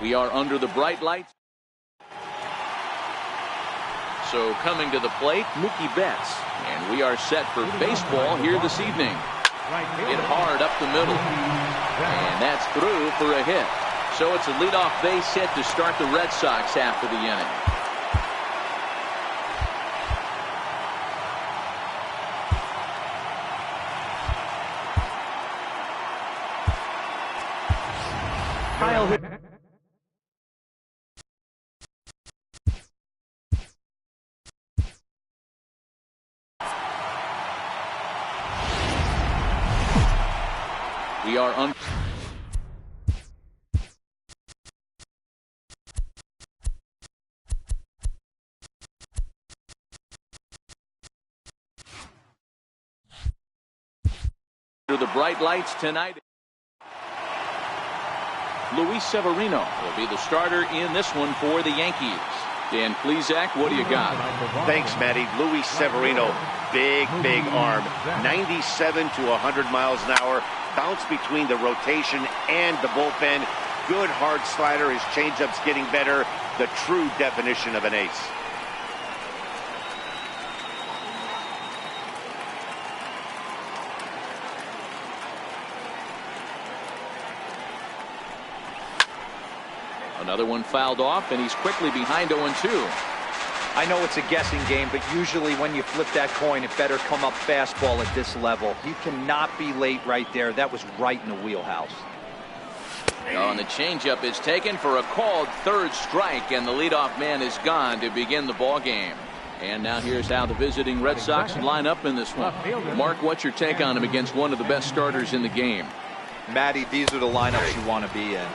We are under the bright lights. So coming to the plate, Mookie Betts. And we are set for baseball here this evening. Hit hard up the middle. And that's through for a hit. So it's a leadoff base hit to start the Red Sox half of the inning. Kyle hit. We are on. The bright lights tonight. Luis Severino will be the starter in this one for the Yankees. Dan Plesac, what do you got? Thanks, Matty. Luis Severino, big arm. 97 to 100 miles an hour. Bounce between the rotation and the bullpen. Good hard slider. His changeup's getting better. The true definition of an ace. Another one fouled off, and he's quickly behind 0-2. I know it's a guessing game, but usually when you flip that coin, it better come up fastball at this level. You cannot be late right there. That was right in the wheelhouse. Oh, and the changeup is taken for a called third strike, and the leadoff man is gone to begin the ball game. And now here's how the visiting Red Sox line up in this one. Mark, what's your take on him against one of the best starters in the game? Matty, these are the lineups you want to be in.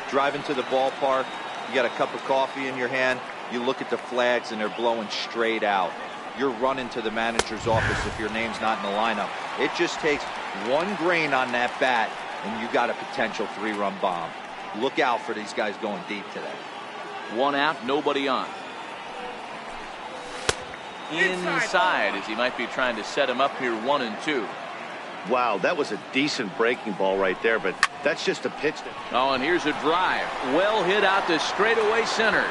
Driving to the ballpark, you got a cup of coffee in your hand, you look at the flags and they're blowing straight out. You're running to the manager's office if your name's not in the lineup. It just takes one grain on that bat and you got a potential 3-run bomb. Look out for these guys going deep today. One out, nobody on. Inside, as he might be trying to set him up here 1-2. Wow, that was a decent breaking ball right there, but that's just a pitch. Oh, and here's a drive. Well hit out to straightaway center.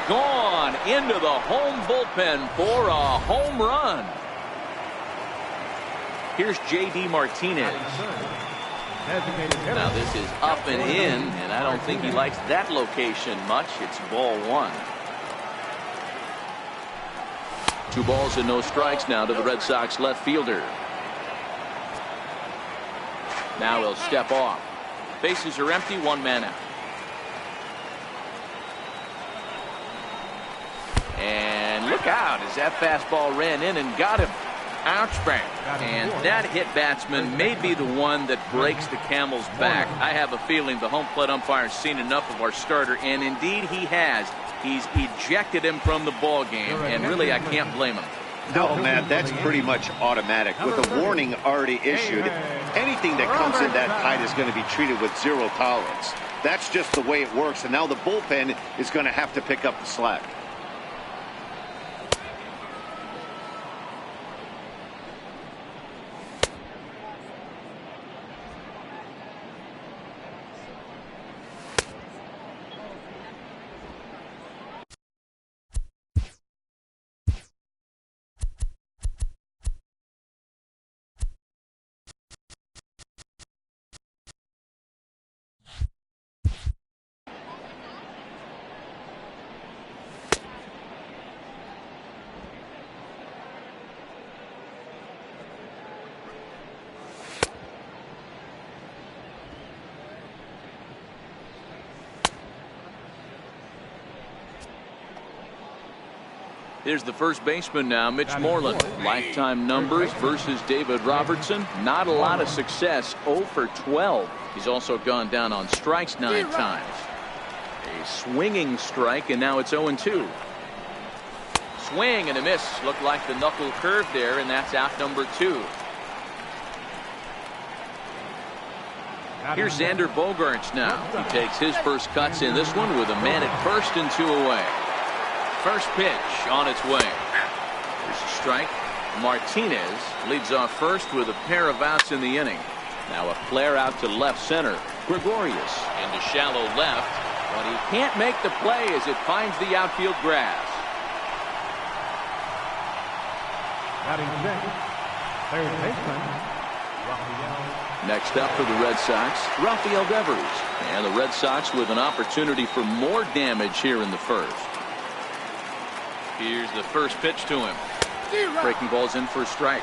Gone into the home bullpen for a home run. Here's J.D. Martinez. Now this is up and in, and I don't think he likes that location much. It's ball one. 2 balls and no strikes now to the Red Sox left fielder. Now he'll step off. Bases are empty, 1 man out. And look out as that fastball ran in and got him. Ouchback. And that hit batsman may be the one that breaks the camel's back. I have a feeling the home plate umpire's seen enough of our starter, and indeed he has. He's ejected him from the ball game, and really I can't blame him. No, man, that's pretty much automatic. With a warning already issued, anything that comes in that height is going to be treated with 0 tolerance. That's just the way it works, and now the bullpen is going to have to pick up the slack. Here's the first baseman now, Mitch Moreland. Lifetime numbers versus David Robertson. Not a lot of success, 0 for 12. He's also gone down on strikes 9 times. A swinging strike, and now it's 0-2. Swing and a miss. Looked like the knuckle curve there, and that's out number 2. Here's Xander Bogaerts now. He takes his first cuts in this one with a man at first and 2 away. First pitch on its way. There's a strike. Martinez leads off first with a pair of outs in the inning. Now a flare out to left center. Gregorius into shallow left, but he can't make the play as it finds the outfield grass. Batting sixth, third baseman, Rafael. Next up for the Red Sox, Rafael Devers. And the Red Sox with an opportunity for more damage here in the first. Here's the first pitch to him. Breaking ball's in for a strike.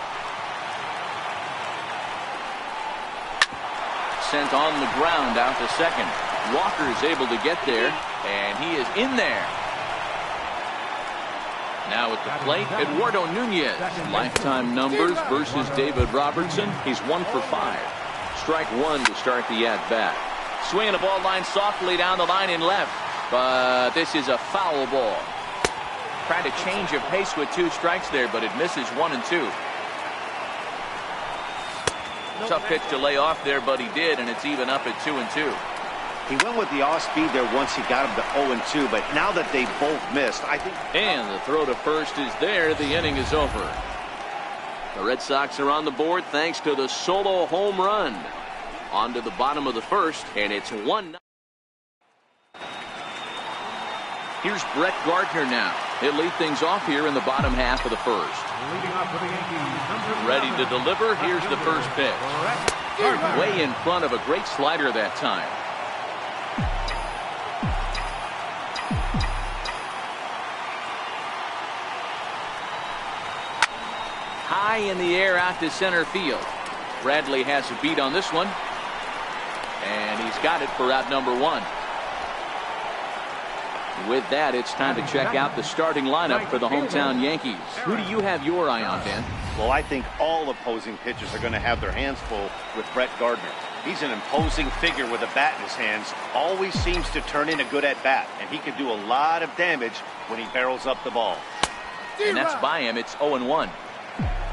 Sent on the ground out to second. Walker is able to get there, and he is in there. Now at the plate, Eduardo Nunez. Lifetime numbers versus David Robertson. He's 1 for 5. Strike one to start the at-bat. Swinging the ball line softly down the line in left, but this is a foul ball. Tried to change of pace with 2 strikes there, but it misses 1 and 2. Tough pitch to lay off there, but he did, and it's even up at 2 and 2. He went with the off-speed there once he got him to 0 and 2, but now that they both missed, I think. And the throw to first is there. The inning is over. The Red Sox are on the board thanks to the solo home run. On to the bottom of the first, and it's 1-0. Here's Brett Gardner now. He'll lead things off here in the bottom half of the first. Leading off for the Yankees, Ready to deliver. Here's the first pitch. Way in front of a great slider that time. High in the air out to center field. Bradley has a beat on this one. And he's got it for out number 1. With that, it's time to check out the starting lineup for the hometown Yankees. Who do you have your eye on, Dan? Well, I think all opposing pitchers are going to have their hands full with Brett Gardner. He's an imposing figure with a bat in his hands. Always seems to turn in a good at-bat, and he can do a lot of damage when he barrels up the ball. And that's by him. It's 0-1.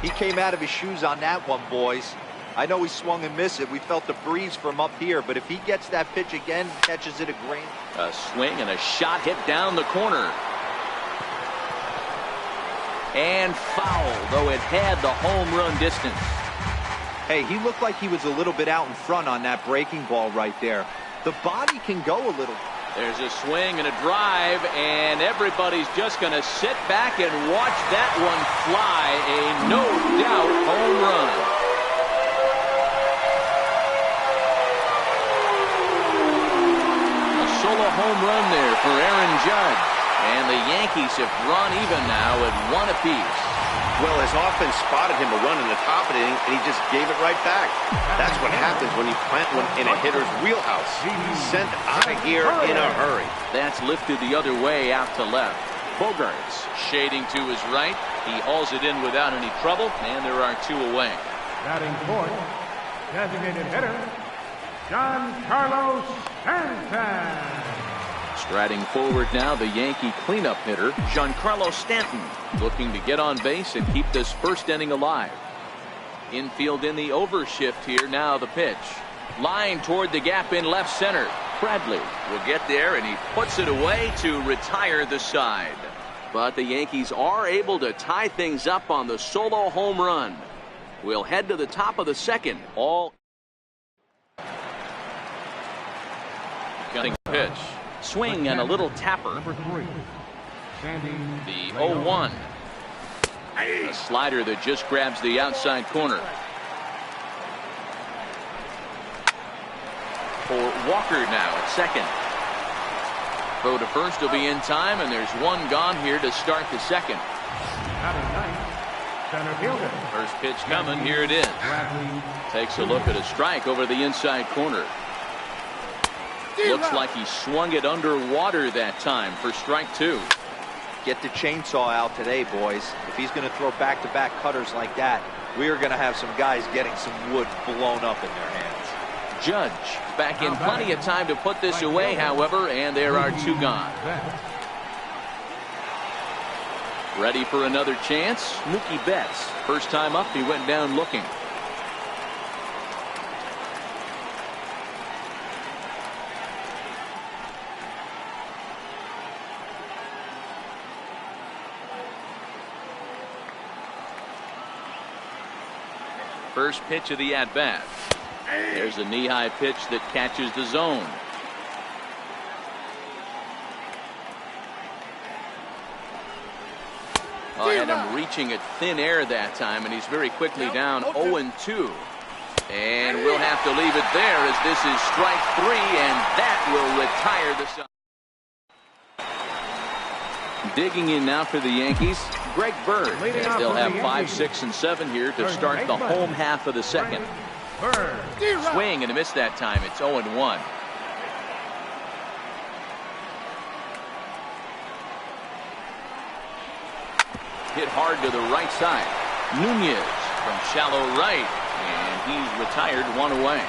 He came out of his shoes on that one, boys. I know he swung and missed it. We felt the breeze from up here, but if he gets that pitch again, catches it a grain. A swing and a shot hit down the corner. And foul, though it had the home run distance. Hey, he looked like he was a little bit out in front on that breaking ball right there. The body can go a little. There's a swing and a drive, and everybody's just going to sit back and watch that one fly. A no-doubt home run. A solo home run there for Aaron Judge. And the Yankees have drawn even now at 1 apiece. Well, his offense spotted him a run in the top of the inning, and he just gave it right back. That's what happens when you plant one in a hitter's wheelhouse. Sent out of here in a hurry. That's lifted the other way out to left. Bogarts shading to his right. He hauls it in without any trouble, and there are 2 away. batting fourth, designated hitter, Giancarlo Stanton. Striding forward now, the Yankee cleanup hitter, Giancarlo Stanton, looking to get on base and keep this first inning alive. Infield in the overshift here. Now the pitch. Line toward the gap in left center. Bradley will get there, and he puts it away to retire the side. But the Yankees are able to tie things up on the solo home run. We'll head to the top of the second. All cutting pitch. Swing and a little tapper. Number 3, standing The 0-1. A slider that just grabs the outside corner. For Walker now at second. Throw to first will be in time, and there's one gone here to start the second. batting ninth, center fielder First pitch coming. Here it is. Bradley. Takes a look at a strike over the inside corner. Looks like he swung it underwater that time for strike 2. Get the chainsaw out today, boys. If he's going to throw back-to-back cutters like that, we are going to have some guys getting some wood blown up in their hands. Judge back in plenty of time to put this away, however, and there are 2 gone. Ready for another chance? Mookie Betts. First time up, he went down looking. First pitch of the at-bat. There's a knee-high pitch that catches the zone. Oh, I had him reaching at thin air that time, and he's very quickly down 0-2. And we'll have to leave it there as this is strike 3, and that will retire the side. Digging in now for the Yankees, Greg Bird. And they'll have 5, 6, and 7 here to start the home half of the second. Swing and a miss that time. It's 0-1. Hit hard to the right side. Nunez from shallow right. And he's retired, 1 away.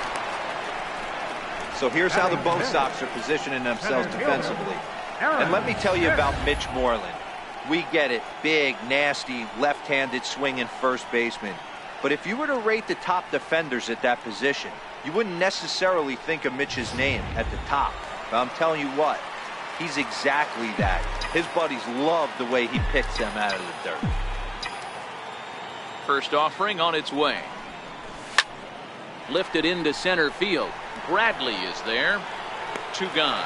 So here's how the Bo Sox are positioning themselves defensively. And let me tell you about Mitch Moreland. We get it. Big, nasty, left-handed swinging first baseman. But if you were to rate the top defenders at that position, you wouldn't necessarily think of Mitch's name at the top. But I'm telling you what, he's exactly that. His buddies love the way he picks them out of the dirt. First offering on its way. Lifted into center field. Bradley is there. 2 gone.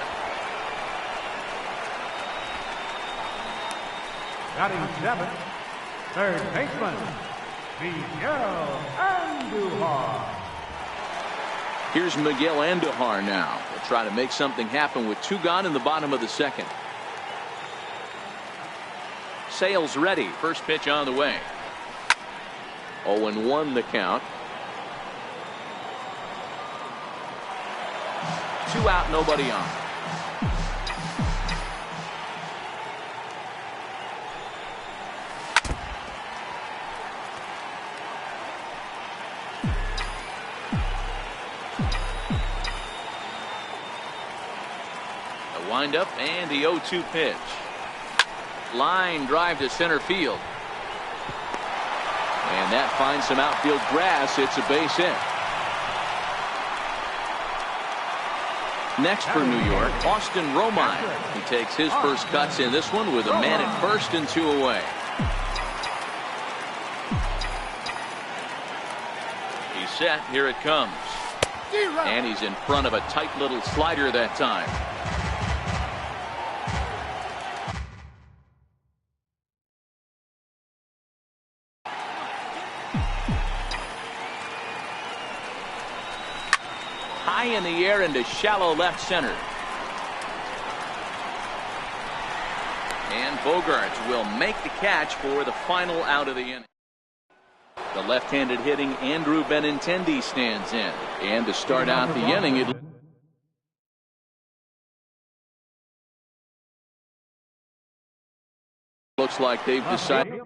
Batting 7th, third baseman, Miguel Andujar. Here's Miguel Andujar now. He'll try to make something happen with 2 gone in the bottom of the second. Sales ready. First pitch on the way. 0-1 the count. 2 out, nobody on. Wind up and the 0-2 pitch. Line drive to center field. And that finds some outfield grass. It's a base hit. Next for New York, Austin Romine. He takes his first cuts in this one with a man at first and 2 away. He's set. Here it comes. And he's in front of a tight little slider that time. High in the air into shallow left center. And Bogaerts will make the catch for the final out of the inning. The left-handed hitting Andrew Benintendi stands in. And to start out the inning, it looks like they've decided.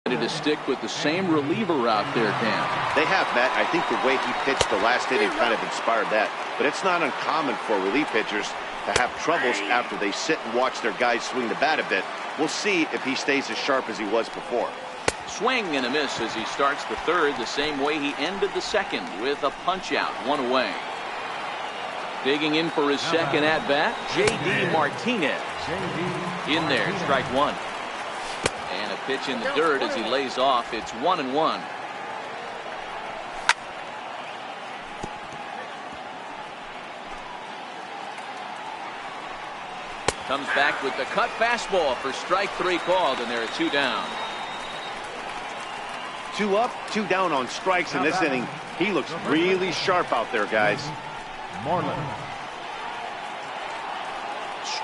To stick with the same reliever out there, Dan. They have, Matt. I think the way he pitched the last inning kind of inspired that. But it's not uncommon for relief pitchers to have troubles after they sit and watch their guys swing the bat a bit. We'll see if he stays as sharp as he was before. Swing and a miss as he starts the third the same way he ended the second with a punch out, 1 away. Digging in for his second at bat, J.D. Martinez. In there, strike 1. And a pitch in the dirt as he lays off. It's 1-1. Comes back with the cut fastball for strike 3 called, and there are 2 down. 2 up, 2 down on strikes in this inning. He looks really sharp out there, guys. Moreland.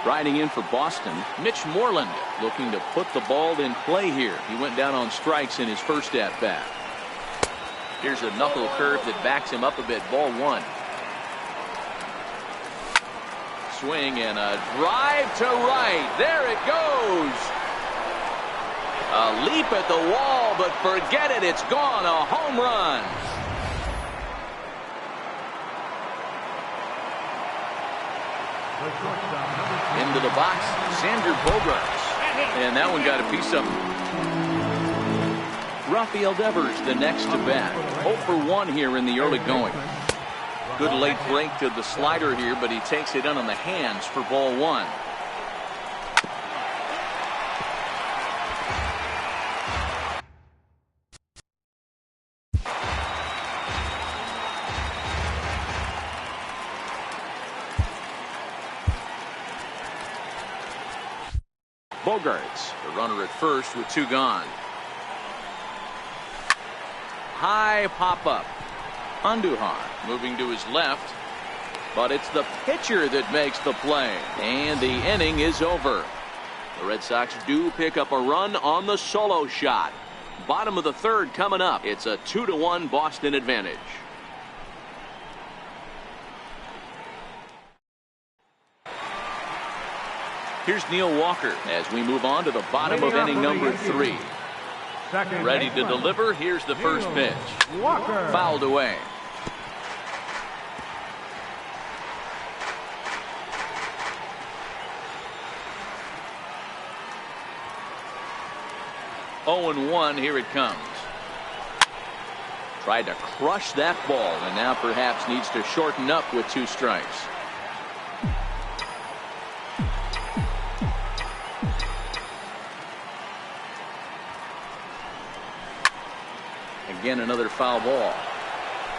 Striding in for Boston, Mitch Moreland looking to put the ball in play here. He went down on strikes in his first at bat. Here's a knuckle curve that backs him up a bit. Ball 1. Swing and a drive to right. There it goes. A leap at the wall, but forget it. It's gone. A home run. Into the box, Xander Bogaerts. And that one got a piece of him. Rafael Devers the next to bat. 0 for 1 here in the early going. Good late break to the slider here, but he takes it in on the hands for ball one. Bogaerts, the runner at first with two gone. High pop-up. Andujar moving to his left, but it's the pitcher that makes the play, and the inning is over. The Red Sox do pick up a run on the solo shot. Bottom of the third coming up. It's a 2-1 Boston advantage. Here's Neil Walker as we move on to the bottom of inning number 3. Ready to deliver. Here's the first pitch. Fouled away. Oh, 0-1. Here it comes. Tried to crush that ball and now perhaps needs to shorten up with 2 strikes. Again, another foul ball.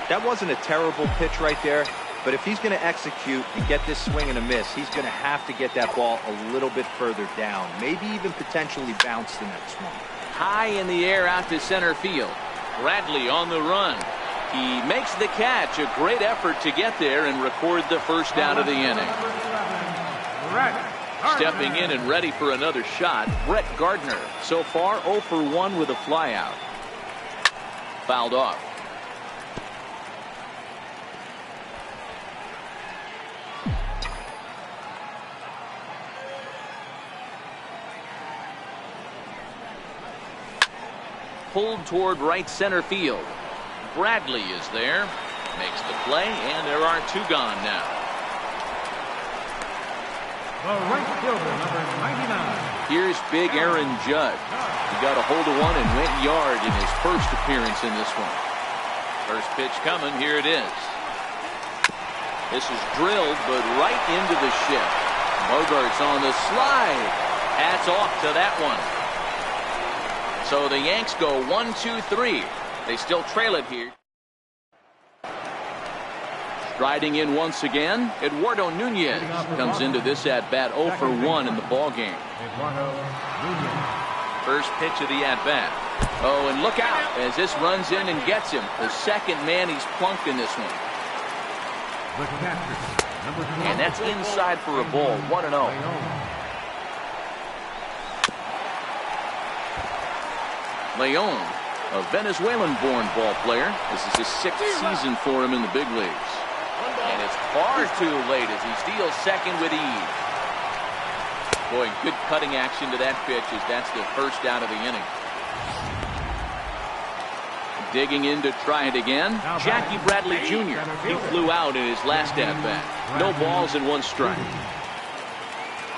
That wasn't a terrible pitch right there, but if he's going to execute and get this swing and a miss, he's going to have to get that ball a little bit further down, maybe even potentially bounce the next one. High in the air out to center field. Bradley on the run. He makes the catch. A great effort to get there and record the first out of the inning. Stepping in and ready for another shot, Brett Gardner. So far 0 for 1 with a flyout. Fouled off. Pulled toward right center field. Bradley is there. Makes the play, and there are 2 gone now. The right fielder, number 99. Here's big Aaron Judge. He got a hold of one and went yard in his first appearance in this one. First pitch coming. Here it is. This is drilled, but right into the shift. Bogaerts on the slide. Hats off to that one. So the Yanks go 1-2-3. They still trail it here. Striding in once again, Eduardo Nunez comes into this at-bat 0 for 1 in the ballgame. First pitch of the at-bat. Oh, and look out as this runs in and gets him. The second man he's plunked in this one. And that's inside for a ball. 1-0. Leon, a Venezuelan-born ball player. This is his 6th season for him in the big leagues. And it's far too late as he steals second with ease. Boy, good cutting action to that pitch as that's the first out of the inning. Digging in to try it again, Jackie Bradley Jr. He flew out in his last at-bat. No balls and 1 strike.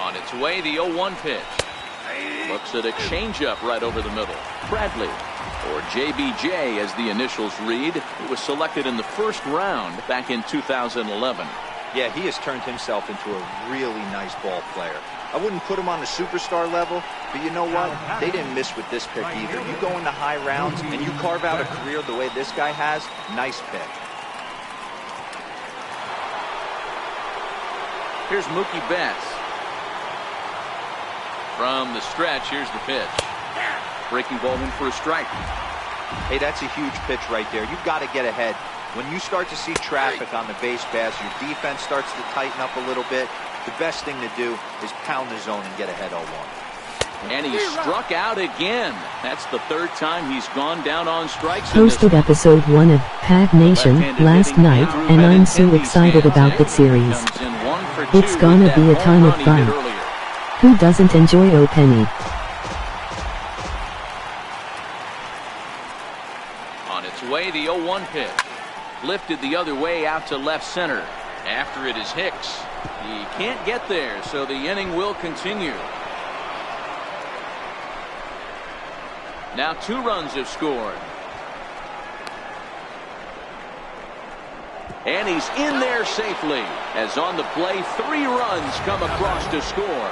On its way, the 0-1 pitch. Looks at a changeup right over the middle. Bradley, or JBJ as the initials read, he was selected in the first round back in 2011. Yeah, he has turned himself into a really nice ball player. I wouldn't put him on the superstar level, but you know what? They didn't miss with this pick either. You go into high rounds and you carve out a career the way this guy has, nice pick. Here's Mookie Betts. From the stretch, here's the pitch. Breaking ball in for a strike. Hey, that's a huge pitch right there. You've got to get ahead. When you start to see traffic on the base pass, your defense starts to tighten up a little bit. The best thing to do is pound the zone and get ahead 0-1. And he struck out again. That's the 3rd time he's gone down on strikes. Posted episode 1 of Pack Nation last night, and I'm so excited about that series. It's gonna be a ton of fun. Who doesn't enjoy O'Penny? On its way, the 0-1 pitch. Lifted the other way out to left center. After it is Hicks. He can't get there, so the inning will continue. Now 2 runs have scored. And he's in there safely, as on the play, 3 runs come across to score.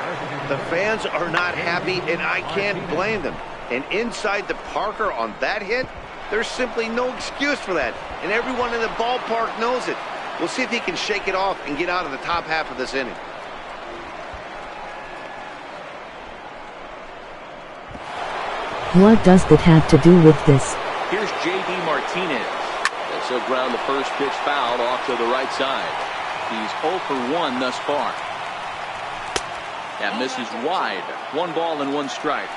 The fans are not happy, and I can't blame them. And inside the Parker on that hit, there's simply no excuse for that. And everyone in the ballpark knows it. We'll see if he can shake it off and get out of the top half of this inning. What does that have to do with this? Here's J.D. Martinez. As he'll ground the first pitch foul off to the right side. He's 0 for 1 thus far. That misses wide. 1 ball and 1 strike.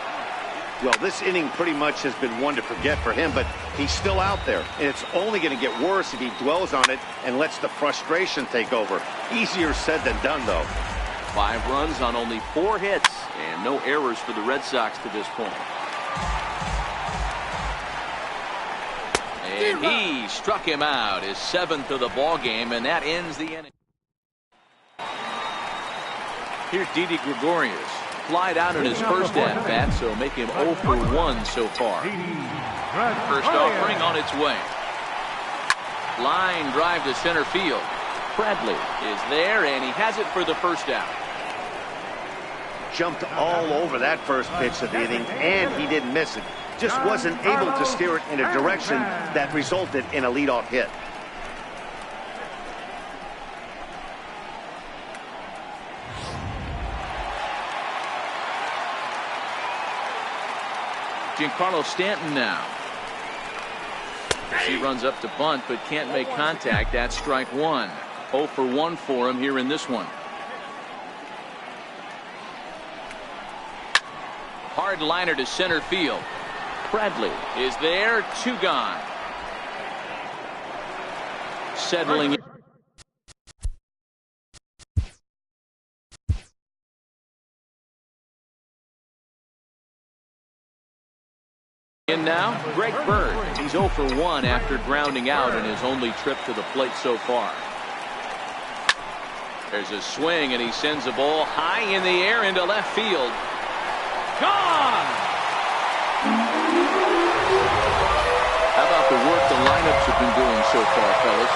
Well, this inning pretty much has been one to forget for him, but he's still out there. And it's only going to get worse if he dwells on it and lets the frustration take over. Easier said than done, though. 5 runs on only 4 hits, and no errors for the Red Sox to this point. And he struck him out, his 7th of the ball game, and that ends the inning. Here's Didi Gregorius. Flied out in his first at-bat, so make him 0 for 1 so far. First offering on its way. Line drive to center field. Bradley is there, and he has it for the first out. Jumped all over that first pitch of the inning, and he didn't miss it. Just wasn't able to steer it in a direction that resulted in a leadoff hit. Giancarlo Stanton now. As he runs up to bunt but can't make contact. That's strike 1. 0 for 1 for him here in this one. Hard liner to center field. Bradley is there. 2 gone. Settling in now, Greg Bird. He's 0 for 1 after grounding out in his only trip to the plate so far. There's a swing, and he sends the ball high in the air into left field. Gone! How about the work the lineups have been doing so far, fellas?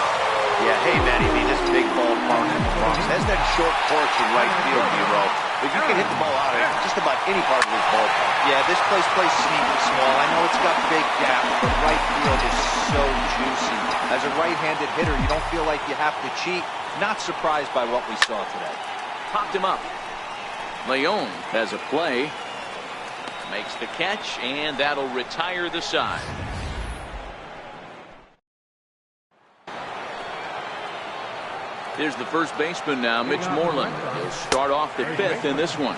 Yeah, hey, Matty, this big ballpark in the Bronx has that short porch in right field, Bureau. But you can hit the ball out of just about any part of this ballpark. Yeah, this place plays sneaky small. I know it's got big gaps, but right field is so juicy. As a right-handed hitter, you don't feel like you have to cheat. Not surprised by what we saw today. Popped him up. Leon has a play. Makes the catch, and that'll retire the side. Here's the first baseman now, Mitch Moreland. He'll start off the 5th in this one.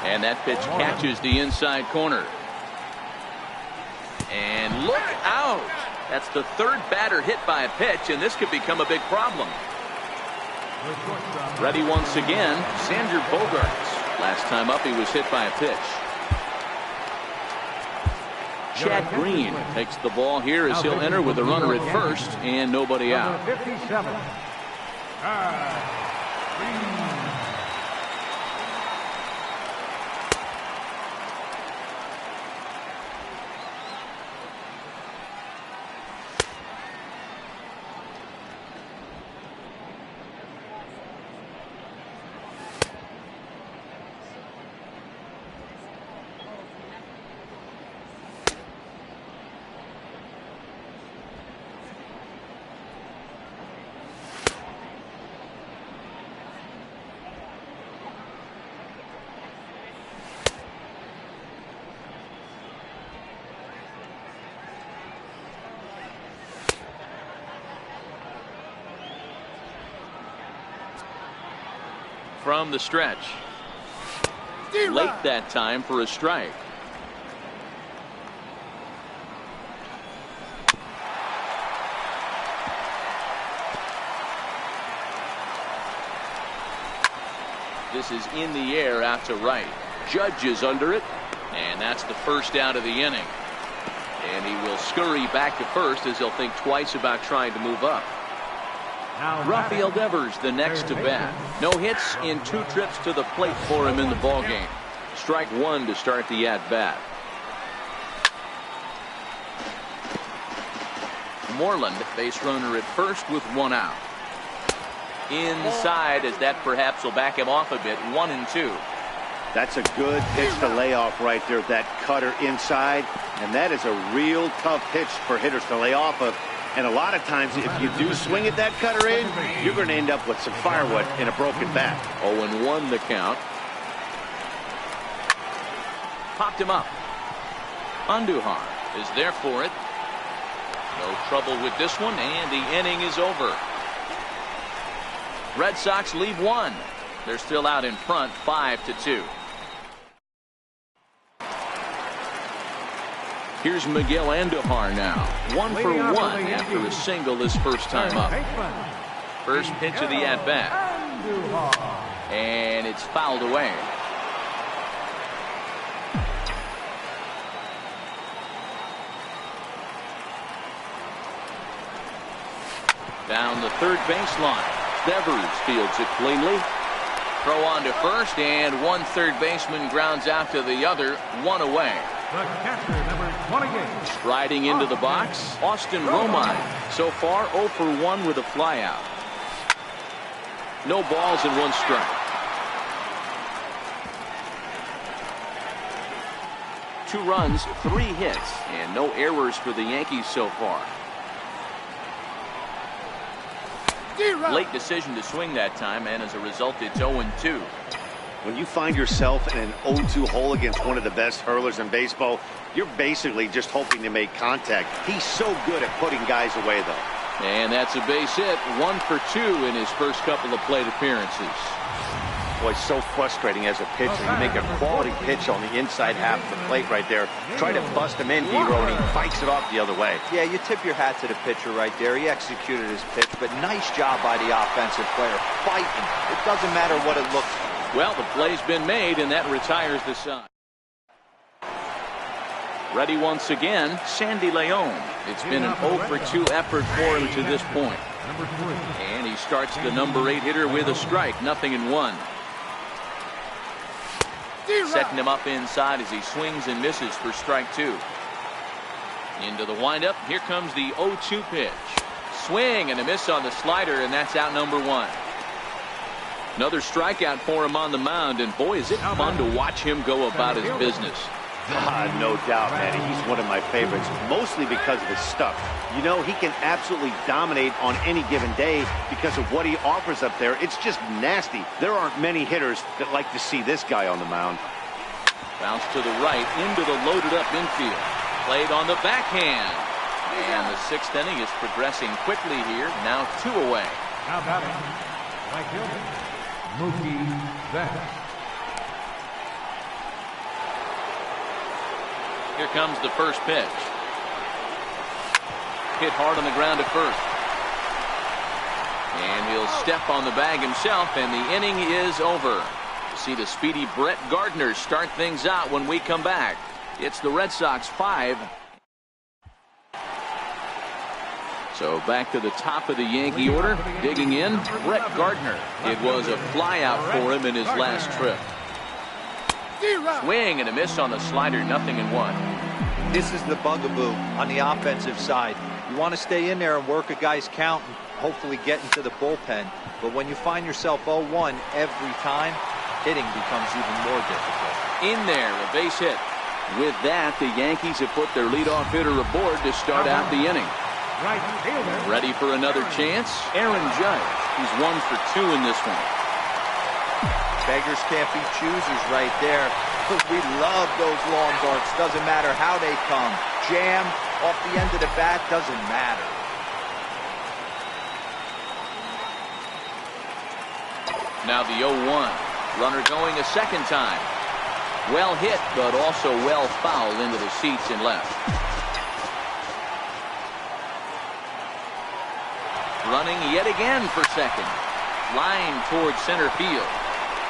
And that pitch catches the inside corner. And look out! That's the 3rd batter hit by a pitch, and this could become a big problem. Ready once again, Xander Bogaerts. Last time up, he was hit by a pitch. Chad Green takes the ball here as he'll enter with a runner at first and nobody out. 57. From the stretch. Late that time for a strike. This is in the air out to right. Judge is under it, and that's the first out of the inning. And he will scurry back to first as he'll think twice about trying to move up. Rafael Devers the next to bat. No hits in 2 trips to the plate for him in the ballgame. Strike 1 to start the at-bat. Moreland, base runner at first with 1 out. Inside, as that perhaps will back him off a bit. 1-2. That's a good pitch to lay off right there, that cutter inside. And that is a real tough pitch for hitters to lay off of. And a lot of times, if you do swing at that cutter in, you're going to end up with some firewood and a broken bat. 0-1 the count. Popped him up. Andujar is there for it. No trouble with this one, and the inning is over. Red Sox leave 1. They're still out in front, 5-2. Here's Miguel Andujar now. 1 for 1 after a single his first time up. First pitch of the at-bat. And it's fouled away. Down the third baseline. Devers fields it cleanly. Throw on to first, and one third baseman grounds out to the other. 1 away. The catcher, number 28. Striding into the box, Austin Romine. So far, 0 for 1 with a flyout. No balls and 1 strike. 2 runs, 3 hits, and no errors for the Yankees so far. Late decision to swing that time, and as a result, it's 0-2. When you find yourself in an 0-2 hole against one of the best hurlers in baseball, you're basically just hoping to make contact. He's so good at putting guys away, though. And that's a base hit. 1 for 2 in his first couple of plate appearances. Boy, it's so frustrating as a pitcher. You make a quality pitch on the inside half of the plate right there. Try to bust him in, D-Row, and he fights it off the other way. Yeah, you tip your hat to the pitcher right there. He executed his pitch, but nice job by the offensive player. Fighting. It doesn't matter what it looks like. Well, the play's been made, and that retires the side. Ready once again, Sandy Leon. It's been an 0 for 2 effort for him to this point. And he starts the number 8 hitter with a strike, 0-1. Setting him up inside as he swings and misses for strike 2. Into the windup. Here comes the 0-2 pitch. Swing and a miss on the slider, and that's out number 1. Another strikeout for him on the mound, and boy, is it fun to watch him go about his business. No doubt, Manny. He's one of my favorites, mostly because of his stuff. You know, he can absolutely dominate on any given day because of what he offers up there. It's just nasty. There aren't many hitters that like to see this guy on the mound. Bounce to the right into the loaded-up infield. Played on the backhand. And the 6th inning is progressing quickly here. Now 2 away. Now batting, right fielder, Mookie Betts. Here comes the first pitch. Hit hard on the ground at first. And he'll step on the bag himself, and the inning is over. See the speedy Brett Gardner start things out when we come back. It's the Red Sox 5. So back to the top of the Yankee order. Digging in, Brett Gardner. It was a flyout for him in his last trip. Swing and a miss on the slider, 0-1. This is the bugaboo on the offensive side. You want to stay in there and work a guy's count and hopefully get into the bullpen. But when you find yourself 0-1 every time, hitting becomes even more difficult. In there, a base hit. With that, the Yankees have put their leadoff hitter aboard to start out the inning. Right fielder. Ready for another chance? Aaron Judge. He's 1 for 2 in this one. Beggars can't be choosers right there. We love those long darts. Doesn't matter how they come. Jam, off the end of the bat, doesn't matter. Now the 0-1. Runner going a second time. Well hit, but also well fouled into the seats and left. Running yet again for second. Line towards center field.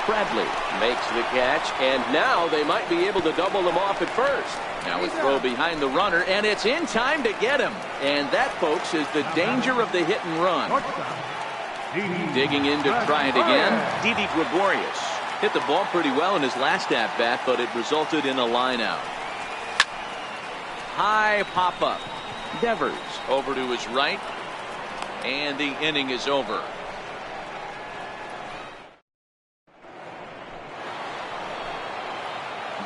Bradley makes the catch, and now they might be able to double him off at first. Now a throw behind the runner, and it's in time to get him. And that, folks, is the danger of the hit and run. Digging in to try it again, Didi Gregorius. Hit the ball pretty well in his last at-bat, but it resulted in a line out. High pop-up. Devers over to his right, and the inning is over.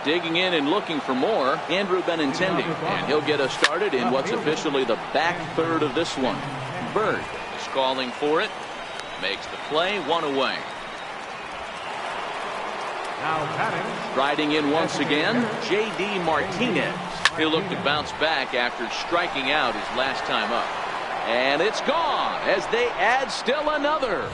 Digging in and looking for more, Andrew Benintendi, and he'll get us started in what's officially the back third of this one. Bird is calling for it, makes the play, one away. Striding in once again, J.D. Martinez. He'll look to bounce back after striking out his last time up. And it's gone as they add still another.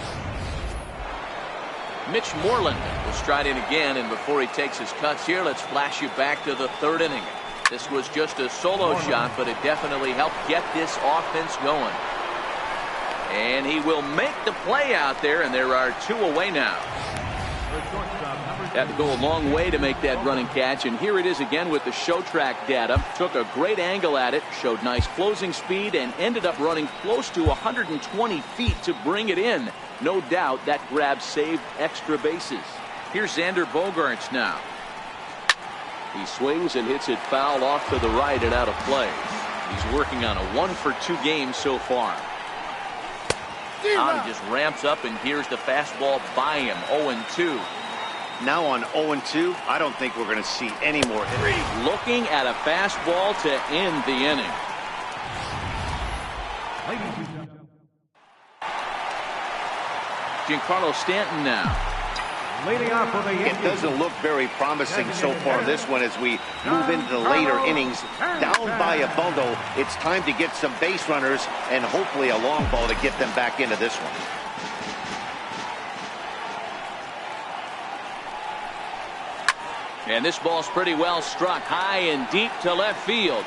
Mitch Moreland will stride in again, and before he takes his cuts here, let's flash you back to the third inning. This was just a solo shot, but it definitely helped get this offense going. And he will make the play out there, and there are two away now. Had to go a long way to make that running catch, and here it is again with the show track data. Took a great angle at it, showed nice closing speed, and ended up running close to 120 feet to bring it in. No doubt that grab saved extra bases. Here's Xander Bogaerts now. He swings and hits it foul off to the right and out of play. He's working on a 1-for-2 game so far. Now he just ramps up, and here's the fastball by him. 0-2. Now on 0-2, I don't think we're going to see any more hits. Looking at a fastball to end the inning. Giancarlo Stanton now. It doesn't look very promising so far in this one as we move into the later innings. Down by a bundle, it's time to get some base runners and hopefully a long ball to get them back into this one. And this ball's pretty well struck high and deep to left field.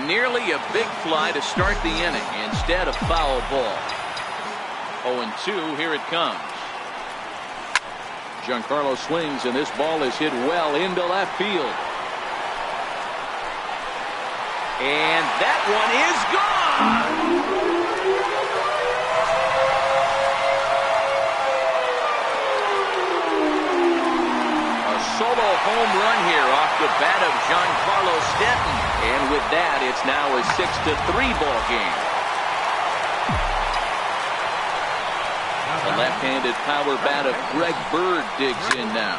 Nearly a big fly to start the inning instead of foul ball. 0-2, here it comes. Giancarlo swings, and this ball is hit well into left field. And that one is gone! Solo home run here off the bat of Giancarlo Stanton. And with that, it's now a 6-3 ball game. The left-handed power bat of Greg Bird digs in now.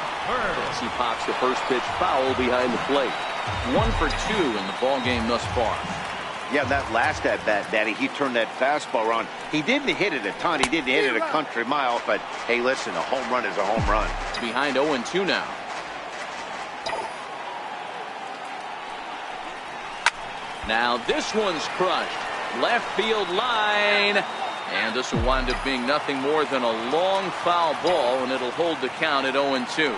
As he pops the first pitch foul behind the plate. 1-for-2 in the ball game thus far. Yeah, that last at bat, Daddy, he turned that fastball around. He didn't hit it a ton. He didn't hit it a country mile. But, hey, listen, a home run is a home run. Behind 0-2 now. Now this one's crushed. Left field line. And this will wind up being nothing more than a long foul ball, and it'll hold the count at 0-2.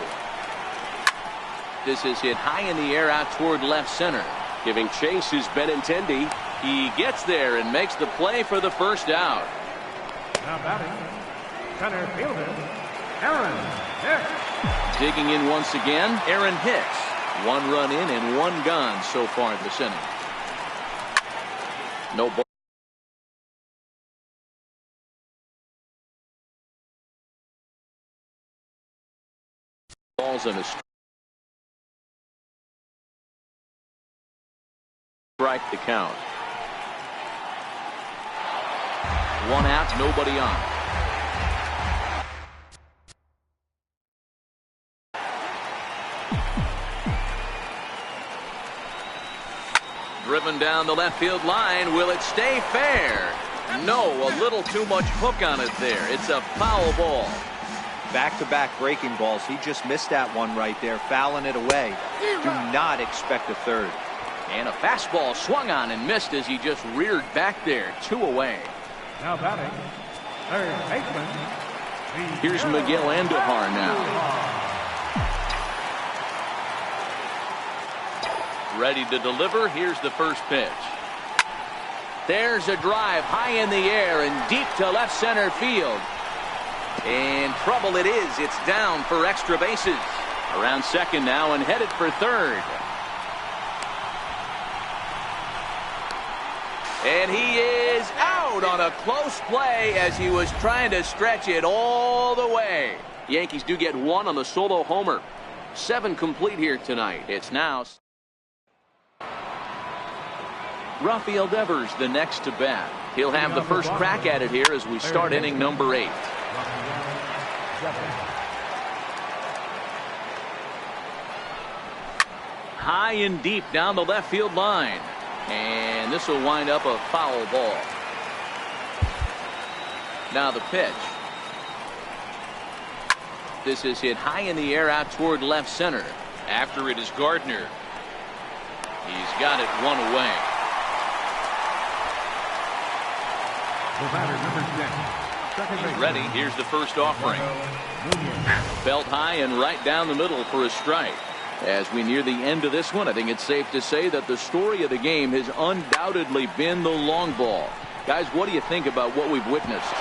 This is hit high in the air out toward left center. Giving chase is Benintendi. He gets there and makes the play for the first out. Now batting, center fielder, Aaron Hicks. Digging in once again, Aaron Hicks. 1 run in and 1 gone so far this inning. No ball. Balls in a strike the count. 1 out, nobody on. Driven down the left field line. Will it stay fair? No, a little too much hook on it there. It's a foul ball. Back-to-back breaking balls. He just missed that one right there, fouling it away. Do not expect a third. And a fastball swung on and missed as he just reared back there. 2 away. Now batting, third baseman. Here's Miguel Andujar now. Ready to deliver. Here's the first pitch. There's a drive high in the air and deep to left center field. And trouble it is. It's down for extra bases. Around second now and headed for third. And he is out on a close play as he was trying to stretch it all the way. Yankees do get 1 on the solo homer. 7 complete here tonight. It's now Rafael Devers the next to bat. He'll have the first crack at it here as we start inning number 8. High and deep down the left field line. And this will wind up a foul ball. Now the pitch. This is hit high in the air out toward left center. After it is Gardner. He's got it one away. He's ready. Here's the first offering. Belt high and right down the middle for a strike. As we near the end of this one, I think it's safe to say that the story of the game has undoubtedly been the long ball. Guys, what do you think about what we've witnessed?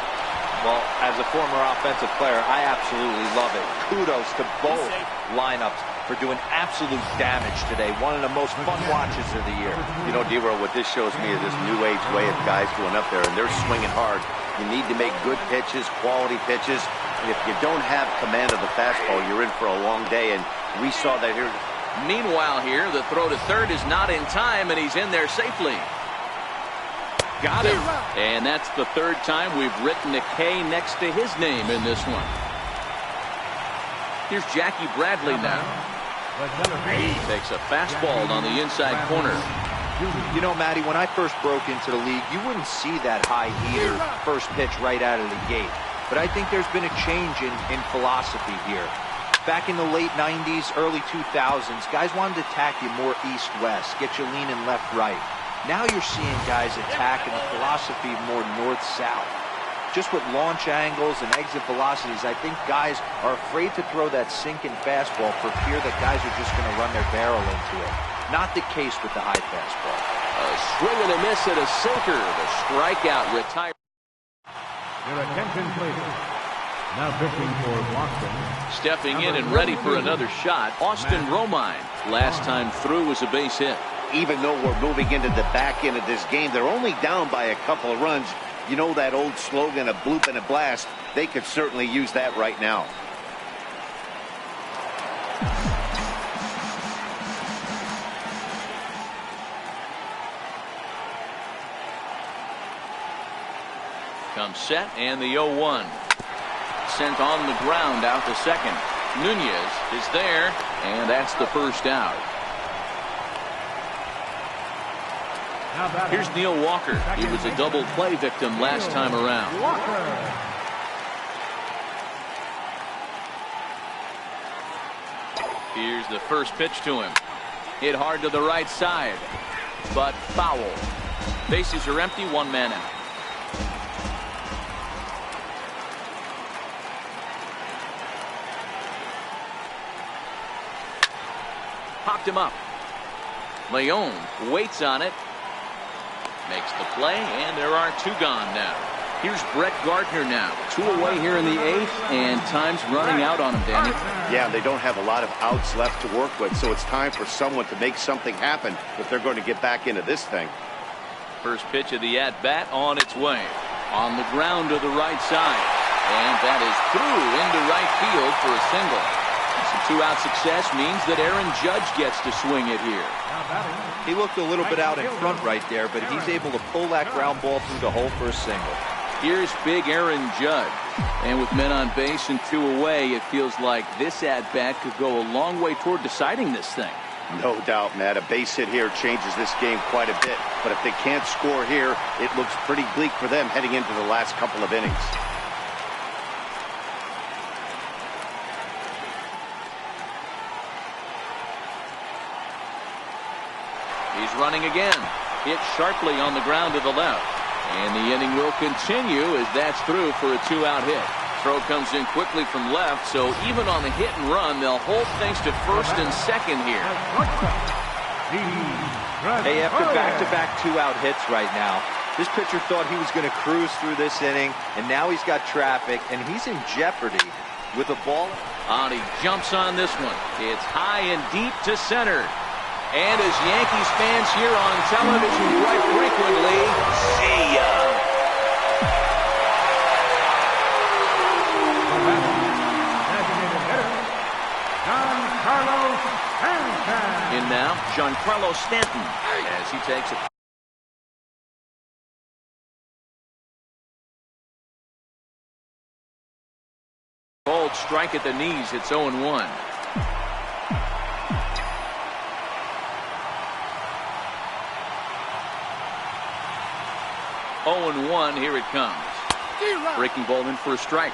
Well, as a former offensive player, I absolutely love it. Kudos to both lineups for doing absolute damage today. One of the most fun watches of the year. You know, D-Row, what this shows me is this new age way of guys going up there, and they're swinging hard. You need to make good pitches, quality pitches. If you don't have command of the fastball, you're in for a long day, and we saw that here. Meanwhile here, the throw to third is not in time, and he's in there safely. Got him. And that's the third time we've written a K next to his name in this one. Here's Jackie Bradley now. He takes a fastball on the inside corner. You know, Matty, when I first broke into the league, you wouldn't see that high heater first pitch right out of the gate. But I think there's been a change in philosophy here. Back in the late 90s, early 2000s, guys wanted to attack you more east-west, get you leaning left-right. Now you're seeing guys attacking the philosophy more north-south. Just with launch angles and exit velocities, I think guys are afraid to throw that sinking fastball for fear that guys are just going to run their barrel into it. Not the case with the high fastball. A swing and a miss at a sinker. The strikeout retired. Your attention, please. Now pitching for Boston. Stepping in and ready for another shot, Austin Romine. Last time through was a base hit. Even though we're moving into the back end of this game, they're only down by a couple of runs. You know that old slogan, a bloop and a blast? They could certainly use that right now. Comes set and the 0-1. Sent on the ground out to second. Nunez is there, and that's the first out. Here's Neil Walker. He was a double play victim last time around. Here's the first pitch to him. Hit hard to the right side, but foul. Bases are empty, one man out. Popped him up. Leon waits on it. Makes the play, and there are two gone now. Here's Brett Gardner now. 2 away here in the 8th, and time's running out on him, Danny. Yeah, they don't have a lot of outs left to work with, so it's time for someone to make something happen if they're going to get back into this thing. First pitch of the at-bat on its way. On the ground to the right side. And that is through into right field for a single. Some 2-out success means that Aaron Judge gets to swing it here. He looked a little bit out in front right there, but he's able to pull that ground ball through the hole for a single. Here's big Aaron Judge. And with men on base and 2 away, it feels like this at-bat could go a long way toward deciding this thing. No doubt, Matt. A base hit here changes this game quite a bit. But if they can't score here, it looks pretty bleak for them heading into the last couple of innings. He's running again. Hit sharply on the ground to the left. And the inning will continue as that's through for a 2-out hit. Throw comes in quickly from left, so even on the hit and run, they'll hold things to first and second here. Hey, after back-to-back 2-out hits right now, this pitcher thought he was going to cruise through this inning, and now he's got traffic, and he's in jeopardy with a ball. And he jumps on this one. It's high and deep to center. And as Yankees fans hear on television quite frequently, see ya. In now, Giancarlo Stanton as he takes it. called strike at the knees. It's 0-1. 0-1, here it comes. Breaking ball in for a strike.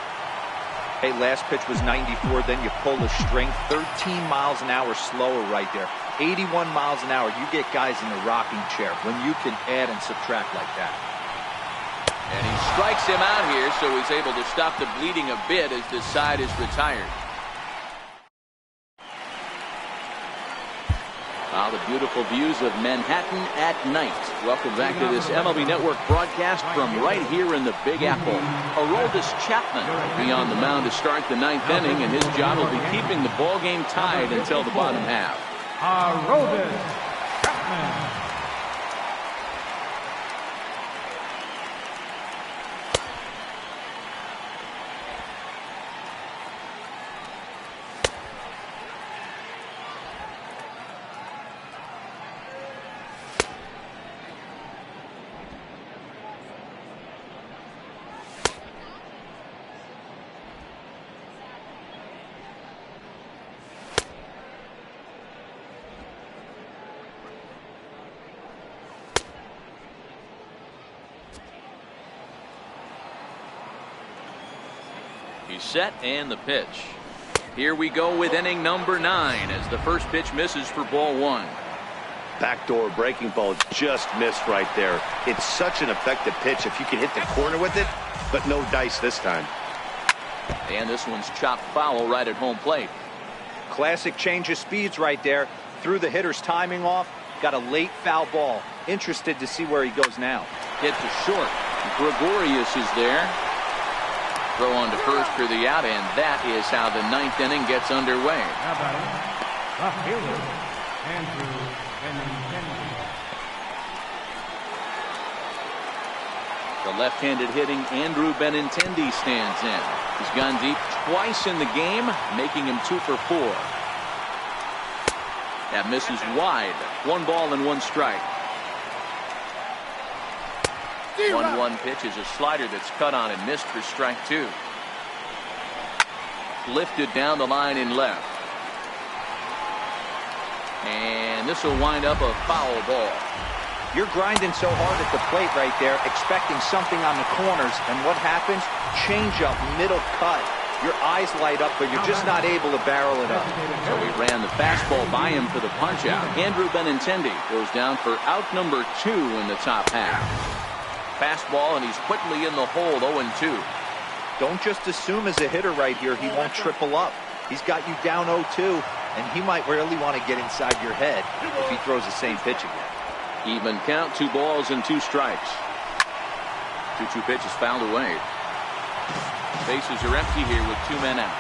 Hey, last pitch was 94, then you pull the string. 13 miles an hour slower right there. 81 miles an hour. You get guys in the rocking chair when you can add and subtract like that. And he strikes him out here, so he's able to stop the bleeding a bit as this side is retired. The beautiful views of Manhattan at night. Welcome back to this MLB Network broadcast from right here in the Big Apple. Aroldis Chapman will be on the mound to start the 9th inning, and his job will be keeping the ball game tied until the bottom half. Aroldis Chapman. He's set and the pitch. Here we go with inning number 9 as the first pitch misses for ball 1. Backdoor breaking ball just missed right there. It's such an effective pitch if you can hit the corner with it, but no dice this time. And this one's chopped foul right at home plate. Classic change of speeds right there. Threw the hitter's timing off. Got a late foul ball. Interested to see where he goes now. Hit to short. Gregorius is there. Throw on to first for the out, and that is how the 9th inning gets underway. Now batting, left fielder, Andrew Benintendi. The left-handed hitting Andrew Benintendi stands in. He's gone deep twice in the game, making him 2 for 4. That misses wide. 1 ball and 1 strike. 1-1 pitch is a slider that's cut on and missed for strike 2. Lifted down the line in left. And this will wind up a foul ball. You're grinding so hard at the plate right there, expecting something on the corners, and what happens? Change up, middle cut. Your eyes light up, but you're just not able to barrel it up. So he ran the fastball by him for the punch out. Andrew Benintendi goes down for out number 2 in the top half. Fastball, and he's quickly in the hole, 0-2. Don't just assume as a hitter right here he won't triple up. He's got you down 0-2, and he might really want to get inside your head if he throws the same pitch again. Even count, 2 balls and 2 strikes. 2-2 pitch is fouled away. Bases are empty here with 2 men out.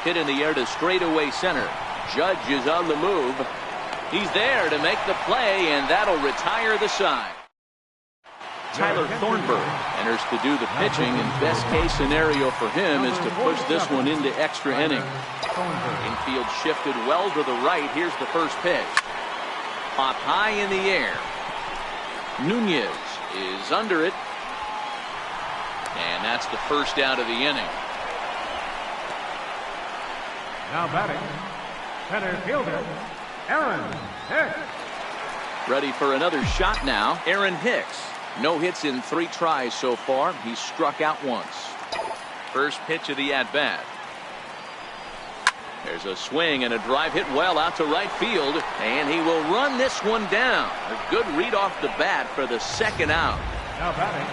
Hit in the air to straightaway center. Judge is on the move. He's there to make the play, and that'll retire the side. Tyler Thornburg enters to do the pitching, and best case scenario for him is to push this one into extra innings. Infield shifted well to the right. Here's the first pitch. Popped high in the air. Nunez is under it. And that's the first out of the inning. Now batting, center fielder, Aaron Hicks. Ready for another shot now. Aaron Hicks. No hits in 3 tries so far. He's struck out once. First pitch of the at-bat. There's a swing and a drive hit well out to right field. And he will run this one down. A good read off the bat for the second out. Now batting,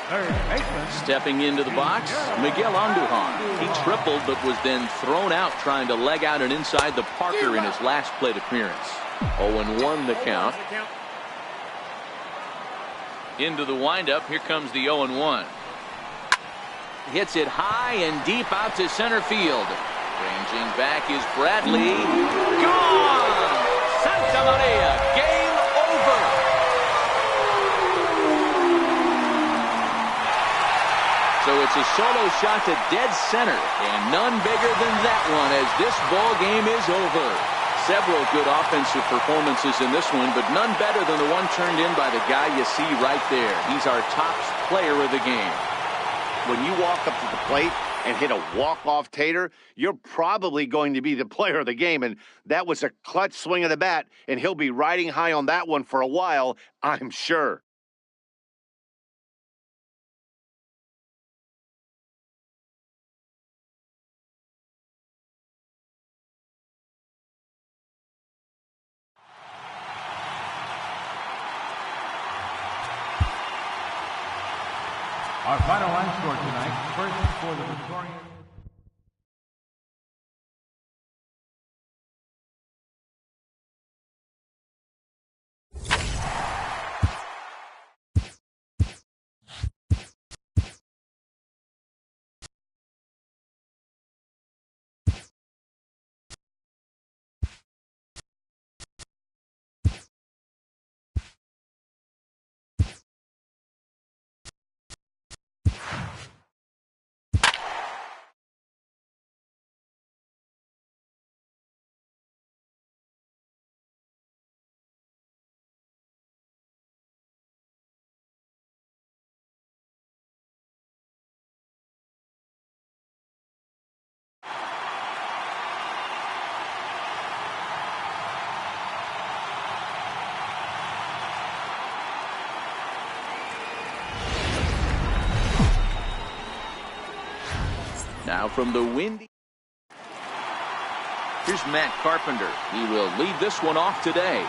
third baseman. Stepping into the box, Miguel Andujar. He tripled but was then thrown out trying to leg out and inside the Parker in his last plate appearance. 0-1 the count. Into the windup. Here comes the 0-1. Hits it high and deep out to center field. Ranging back is Bradley. Gone! Santa Maria. Game over. So it's a solo shot to dead center, and none bigger than that one as this ball game is over. Several good offensive performances in this one, but none better than the one turned in by the guy you see right there. He's our top player of the game. when you walk up to the plate and hit a walk-off tater, you're probably going to be the player of the game. And that was a clutch swing of the bat, and he'll be riding high on that one for a while, I'm sure. Our final line score tonight, first for the Victorian. Now from the windy. Here's Matt Carpenter. He will lead this one off today.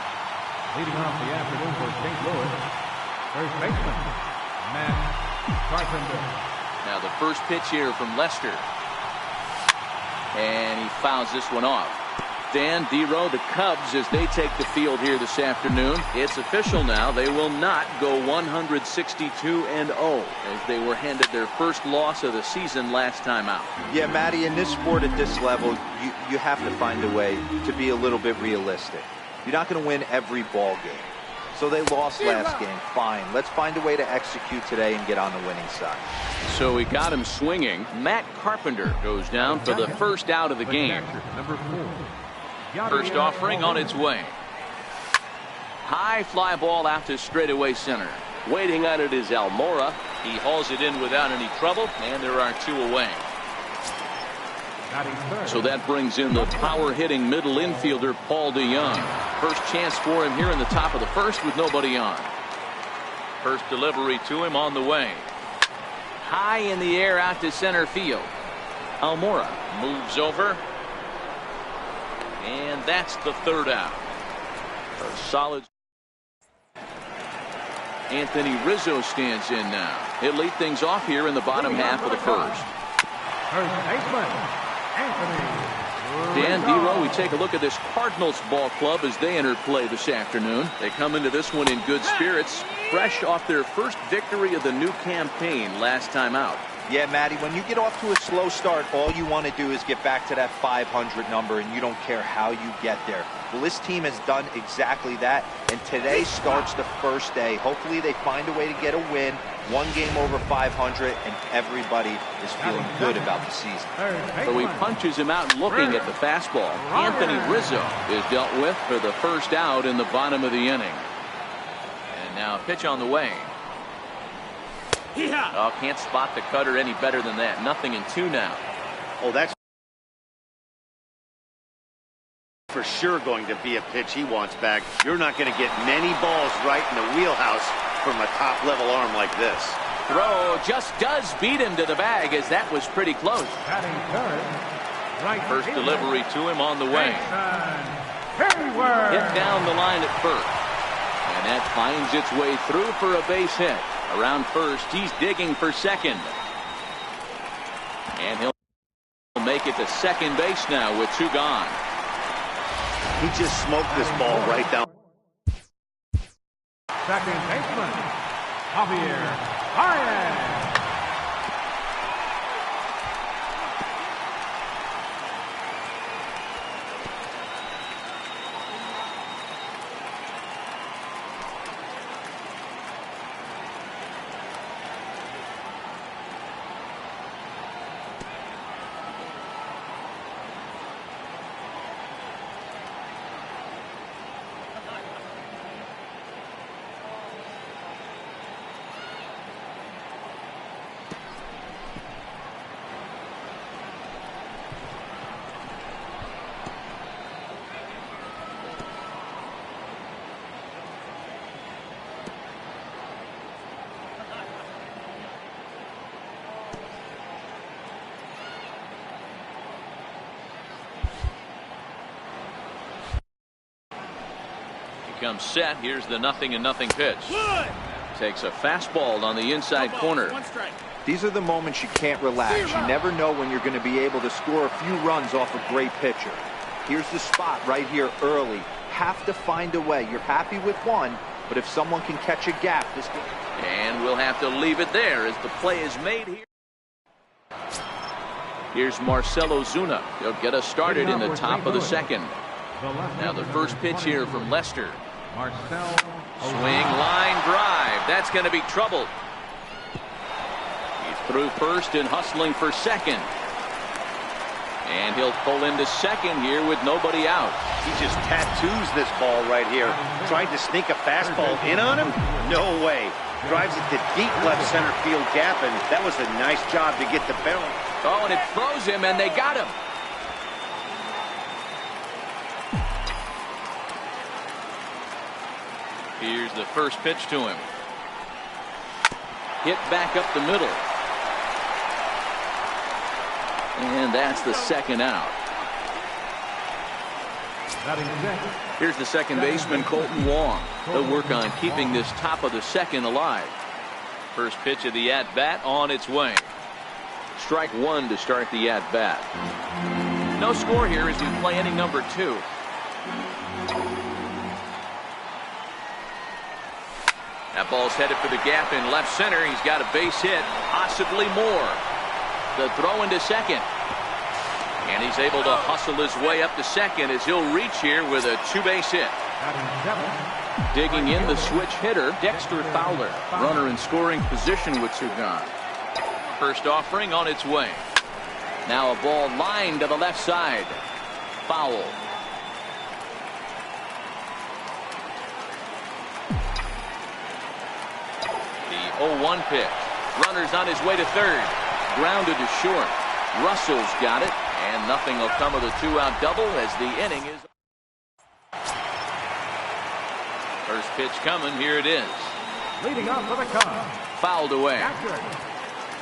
Leading off the afternoon for St. Louis, first baseman, Matt Carpenter. Now the first pitch here from Lester. And he fouls this one off. Dan Dero, the Cubs, as they take the field here this afternoon. It's official now. They will not go 162-0 as they were handed their first loss of the season last time out. Yeah, Matty, in this sport at this level, you have to find a way to be a little bit realistic. You're not going to win every ball game. So they lost last game. Fine. Let's find a way to execute today and get on the winning side. So we got him swinging. Matt Carpenter goes down for the first out of the game. Number 4. First offering on its way. High fly ball out to straightaway center. Waiting on it is Almora. He hauls it in without any trouble, and there are 2 away. So that brings in the power-hitting middle infielder Paul DeJong. First chance for him here in the top of the first with nobody on. First delivery to him on the way. High in the air out to center field. Almora moves over. And that's the third out. A solid. Anthony Rizzo stands in now. He'll lead things off here in the bottom half of the first. First baseman, Anthony Dan Dero, we take a look at this Cardinals ball club as they enter play this afternoon. They come into this one in good spirits, fresh off their first victory of the new campaign last time out. Yeah, Matty, when you get off to a slow start, all you want to do is get back to that 500 number, and you don't care how you get there. Well, this team has done exactly that, and today starts the first day. Hopefully they find a way to get a win, 1 game over 500, and everybody is feeling good about the season. So he punches him out looking at the fastball. Anthony Rizzo is dealt with for the first out in the bottom of the inning. And now a pitch on the way. Oh, can't spot the cutter any better than that. 0-2 now. Oh, that's for sure going to be a pitch he wants back. You're not going to get many balls right in the wheelhouse from a top-level arm like this. Throw just does beat him to the bag, as that was pretty close. First delivery to him on the way. Hit down the line at first. And that finds its way through for a base hit. Around first, he's digging for second. And he'll make it to second base now with 2 gone. He just smoked this ball right down. Second baseman, Javier Baez. comes set. Here's the 0-0 pitch. Takes a fastball on the inside corner. These are the moments you can't relax. You never know when you're going to be able to score a few runs off a great pitcher. Here's the spot right here early. Have to find a way. You're happy with one, but if someone can catch a gap, this game. And we'll have to leave it there as the play is made here. Here's Marcell Ozuna. He'll get us started in the top of the second. Now the first pitch here from Lester. Swing, line drive. That's going to be trouble. He's through first and hustling for second. And he'll pull into second here with nobody out. He just tattoos this ball right here. Tried to sneak a fastball in on him? No way. Drives it to deep left center field gap, and that was a nice job to get the barrel. Oh, and it froze him, and they got him. Here's the first pitch to him. Hit back up the middle. And that's the second out. Here's the second baseman, Colton Wong. He'll work on keeping this top of the second alive. First pitch of the at-bat on its way. Strike one to start the at-bat. No score here as we play inning number 2. That ball's headed for the gap in left center. He's got a base hit, possibly more. The throw into second. And he's able to hustle his way up to second as he'll reach here with a 2-base hit. Digging in the switch hitter, Dexter Fowler. Runner in scoring position with 2 gone. First offering on its way. Now a ball lined to the left side. Foul. The 0-1 pitch. Runner's on his way to third. Grounded to short. Russell's got it, and nothing will come of the 2-out double as the inning is. First pitch coming. Here it is. Leading off for the Cubs. Fouled away. Catcher,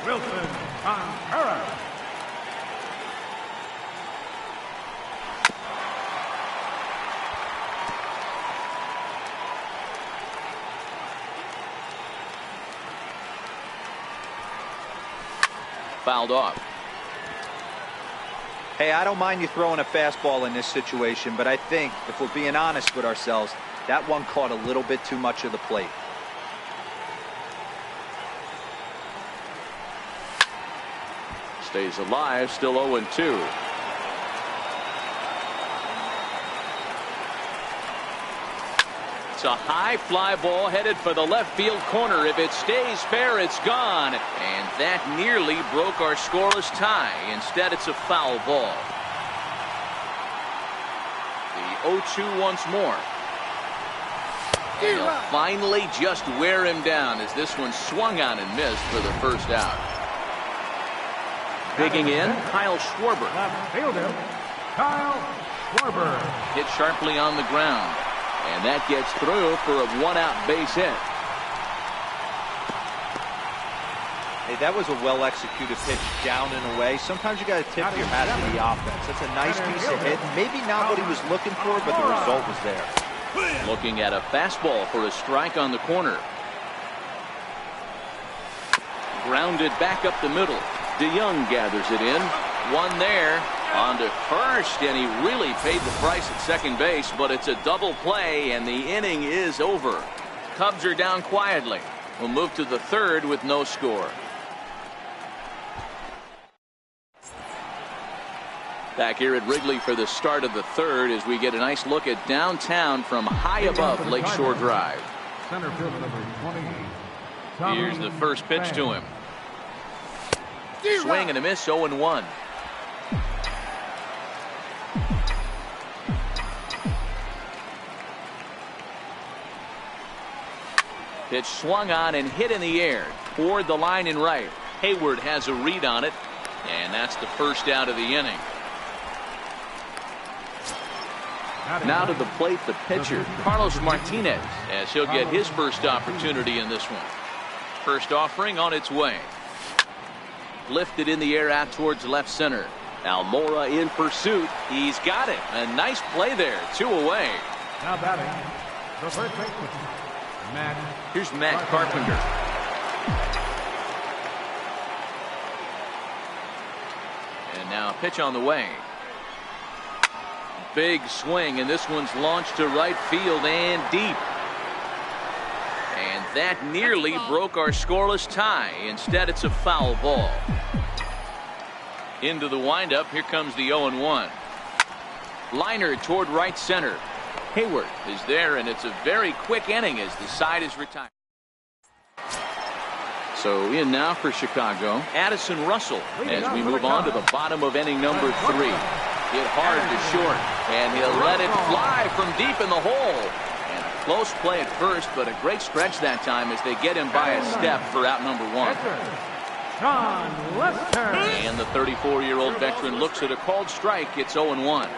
Wilson Contreras. Fouled off. Hey, I don't mind you throwing a fastball in this situation, but I think, if we're being honest with ourselves, that one caught a little bit too much of the plate. Stays alive, still 0-2. It's a high fly ball headed for the left field corner. If it stays fair, it's gone. And that nearly broke our scoreless tie. Instead, it's a foul ball. The 0-2 once more. And they'll finally just wear him down as this one swung on and missed for the first out. Digging in, Kyle Schwarber. Left fielder, Kyle Schwarber. Hit sharply on the ground. And that gets through for a 1-out base hit. Hey, that was a well-executed pitch down and away. Sometimes you got to tip your hat to the offense. That's a nice piece of hit. Maybe not what he was looking for, but the result was there. Looking at a fastball for a strike on the corner. Grounded back up the middle. DeYoung gathers it in. One there. On to first, and he really paid the price at second base, but it's a double play, and the inning is over. Cubs are down quietly. We'll move to the third with no score. Back here at Wrigley for the start of the third as we get a nice look at downtown from high above Lakeshore Drive. Center field number 20. Here's the first pitch to him. Swing and a miss, 0-1. Pitch swung on and hit in the air toward the line and right. Hayward has a read on it, and that's the first out of the inning. Now to the plate, the pitcher, Carlos Martinez, as he'll get his first opportunity in this one. First offering on its way. Lifted in the air out towards left center. Almora in pursuit. He's got it. A nice play there. 2 away. Now batting, The first baseman, Matt. Here's Matt Carpenter. And now a pitch on the way. Big swing, and this one's launched to right field and deep. And that nearly broke our scoreless tie. Instead, it's a foul ball. Into the windup, here comes the 0-1. Liner toward right center. Hayward is there, and it's a very quick inning as the side is retired. So in now for Chicago, Addison Russell, as we move on to the bottom of inning number 3. Hit hard to short, and he'll let it fly from deep in the hole. And a close play at first, but a great stretch that time as they get him by a step for out number 1. Sean Lester. And the 34-year-old veteran looks at a called strike. It's 0-1.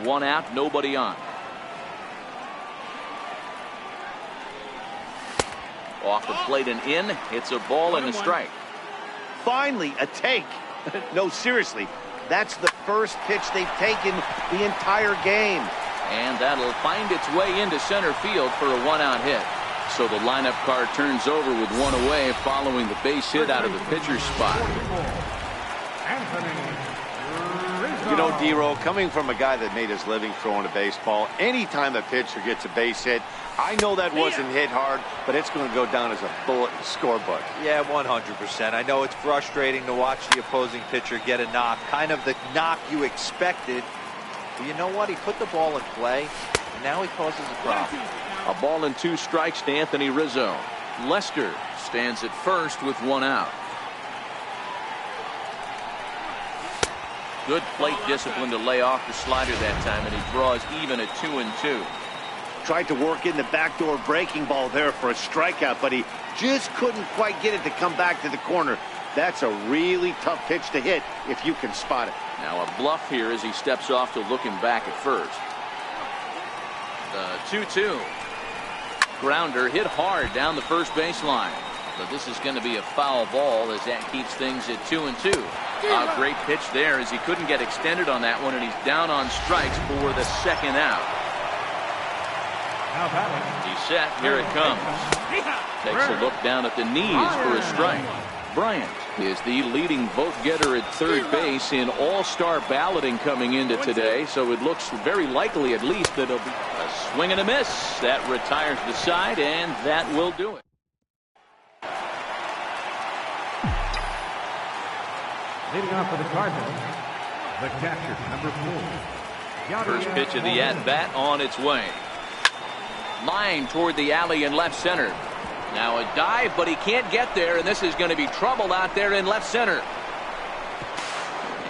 1 out, nobody on. Off the plate and in. It's a ball and a strike. Finally, a take. No, seriously, that's the first pitch they've taken the entire game. And that'll find its way into center field for a 1-out hit. So the lineup card turns over with 1 away following the base hit out of the pitcher's spot. You know, D-Roll, coming from a guy that made his living throwing a baseball, anytime a pitcher gets a base hit, I know that wasn't hit hard, but it's going to go down as a bullet in the scorebook. Yeah, 100%. I know it's frustrating to watch the opposing pitcher get a knock, kind of the knock you expected. But you know what? He put the ball in play, and now he causes a problem. A ball and 2 strikes to Anthony Rizzo. Lester stands at first with 1 out. Good plate discipline to lay off the slider that time, and he draws even at 2-2. Tried to work in the backdoor breaking ball there for a strikeout, but he just couldn't quite get it to come back to the corner. That's a really tough pitch to hit if you can spot it. Now a bluff here as he steps off to looking back at first. The 2-2. Grounder hit hard down the first baseline. But this is going to be a foul ball as that keeps things at 2-2. A great pitch there as he couldn't get extended on that one, and he's down on strikes for the 2nd out. He's set. Here it comes. Takes a look down at the knees for a strike. Bryant is the leading vote getter at third base in all-star balloting coming into today, so it looks very likely at least that it'll be a swing and a miss. That retires the side, and that will do it. Leading off for the Cardinals, the catcher, number 4. First pitch of the at-bat on its way. Line toward the alley in left center. Now a dive, but he can't get there, and this is going to be trouble out there in left center.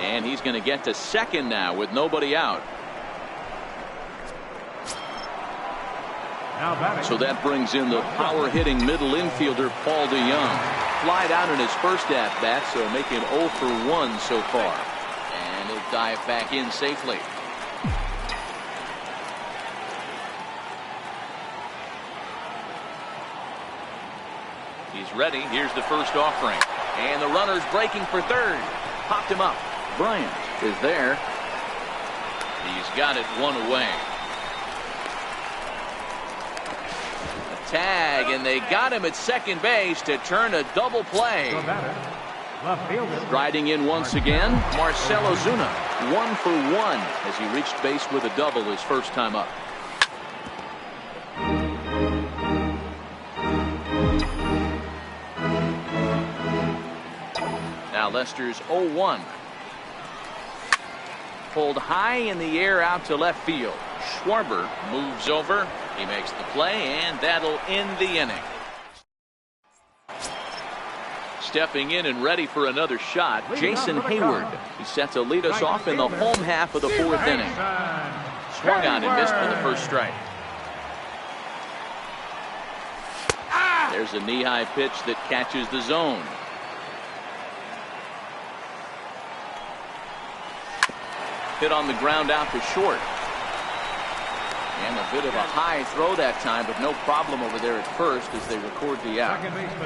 And he's going to get to second now with nobody out. So that brings in the power-hitting middle infielder Paul DeJong. Flied out in his first at-bat, so making 0 for 1 so far. And he'll dive back in safely. He's ready. Here's the first offering. And the runner's breaking for third. Popped him up. Bryant is there. He's got it 1 away. A tag, and they got him at second base to turn a double play. Riding in once again, Marcell Ozuna. 1 for 1 as he reached base with a double his first time up. Now Lester's 0-1. Pulled high in the air out to left field. Schwarber moves over. He makes the play, and that'll end the inning. Stepping in and ready for another shot, Jason Hayward. He's set to lead us off in the home half of the 4th inning. Swung on and missed for the first strike. There's a knee-high pitch that catches the zone. Hit on the ground out to short. And a bit of a high throw that time, but no problem over there at first as they record the out.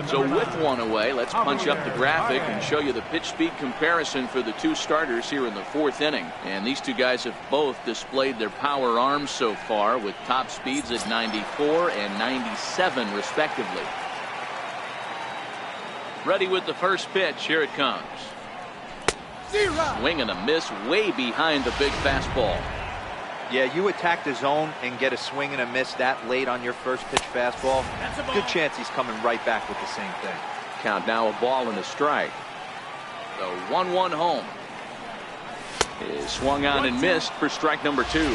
So with one away, let's punch up the graphic and show you the pitch speed comparison for the two starters here in the fourth inning. And these two guys have both displayed their power arms so far with top speeds at 94 and 97 respectively. Ready with the first pitch. Here it comes. Swing and a miss way behind the big fastball. Yeah, you attack the zone and get a swing and a miss that late on your first pitch fastball. Good chance he's coming right back with the same thing. Count now a ball and a strike. The 1-1 home is swung on and missed for strike number 2.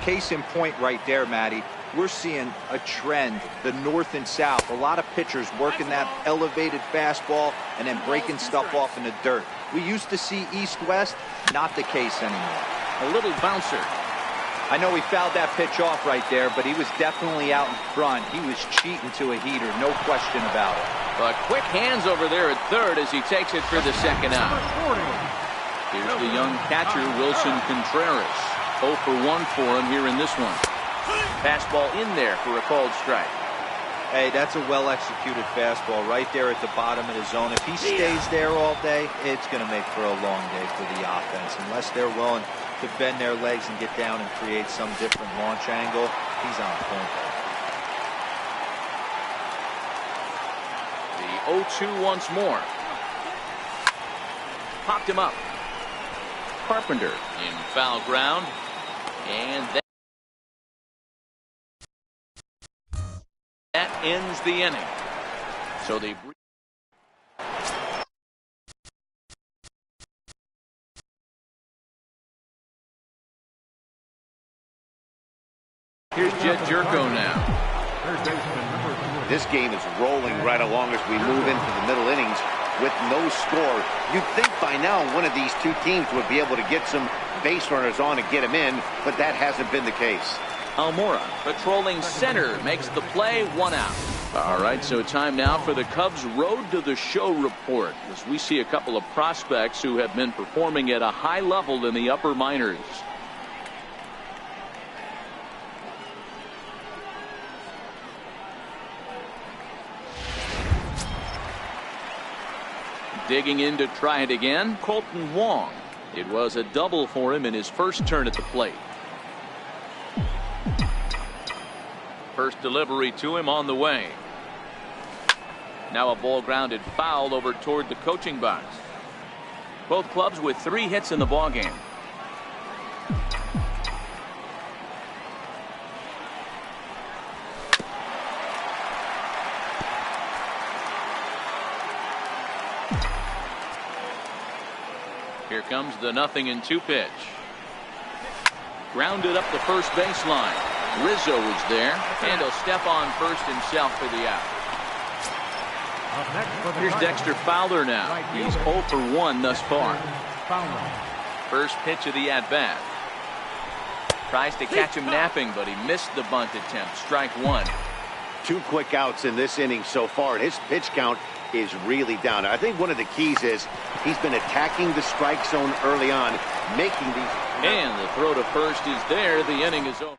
Case in point right there, Matty. We're seeing a trend, the north and south. A lot of pitchers working that elevated fastball and then breaking stuff off in the dirt. We used to see east-west, not the case anymore. A little bouncer. I know he fouled that pitch off right there, but he was definitely out in front. He was cheating to a heater, no question about it. But quick hands over there at third as he takes it for the second out. Here's the young catcher, Wilson Contreras. 0 for 1 for him here in this one. Fastball in there for a called strike. Hey, that's a well-executed fastball right there at the bottom of the zone. If he stays there all day, it's going to make for a long day for the offense. Unless they're willing to bend their legs and get down and create some different launch angle, he's on point. The 0-2 once more. Popped him up. Carpenter in foul ground. And that ends the inning. So they here's Jed Jerko now. This game is rolling right along as we move into the middle innings with no score. You'd think by now one of these two teams would be able to get some base runners on and get them in, but that hasn't been the case. Almora patrolling center makes the play, 1 out. All right, so time now for the Cubs Road to the Show report as we see a couple of prospects who have been performing at a high level in the upper minors. Digging in to try it again, Colton Wong. It was a double for him in his first turn at the plate. First delivery to him on the way. Now a ball grounded foul over toward the coaching box. Both clubs with 3 hits in the ballgame. Here comes the 0-2 pitch. Grounded up the first baseline. Rizzo is there, and he'll step on first himself for the out. Here's Dexter Fowler now. He's 0 for 1 thus far. First pitch of the at-bat. Tries to catch him napping, but he missed the bunt attempt. Strike 1. 2 quick outs in this inning so far, and his pitch count is really down. I think one of the keys is he's been attacking the strike zone early on, making these. And the throw to first is there. The inning is over.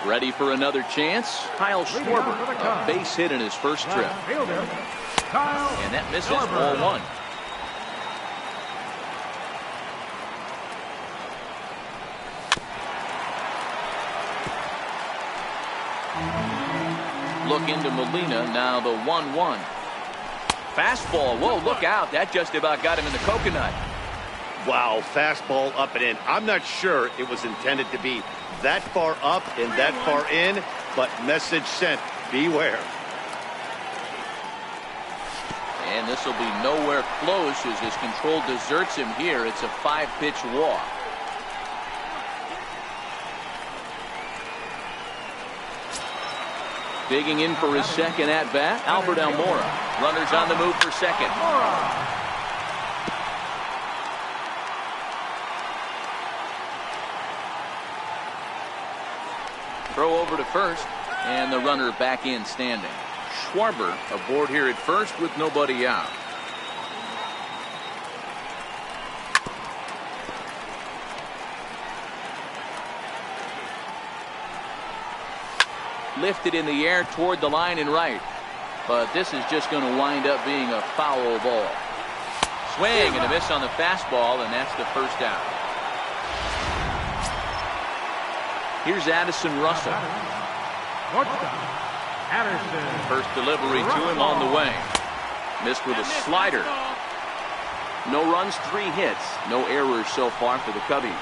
Ready for another chance. Kyle Schwarber, a base hit in his first trip. And that misses, ball 1. Look into Molina, now the 1-1. Fastball, whoa, look out. That just about got him in the coconut. Wow, fastball up and in. I'm not sure it was intended to be that far up and that far in, but message sent, beware. And this will be nowhere close as his control deserts him here. It's a 5-pitch walk. Digging in for his second at-bat, Albert Almora. Runners on the move for second. Throw over to first, and the runner back in standing. Schwarber aboard here at first with nobody out. lifted in the air toward the line and right. But this is just going to wind up being a foul ball. Swing and a miss on the fastball, and that's the first out. Here's Addison Russell. First delivery to him on the way. Missed with a slider. No runs, 3 hits. No errors so far for the Cubbies.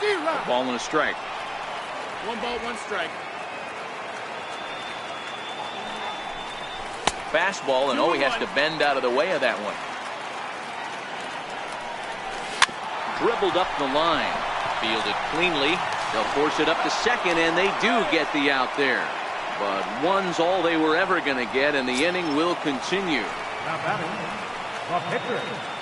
A ball and a strike. 1 ball, 1 strike. Fastball, and he has to bend out of the way of that one. Dribbled up the line. Fielded cleanly. They'll force it up to second, and they do get the out there. But 1's all they were ever going to get, and the inning will continue.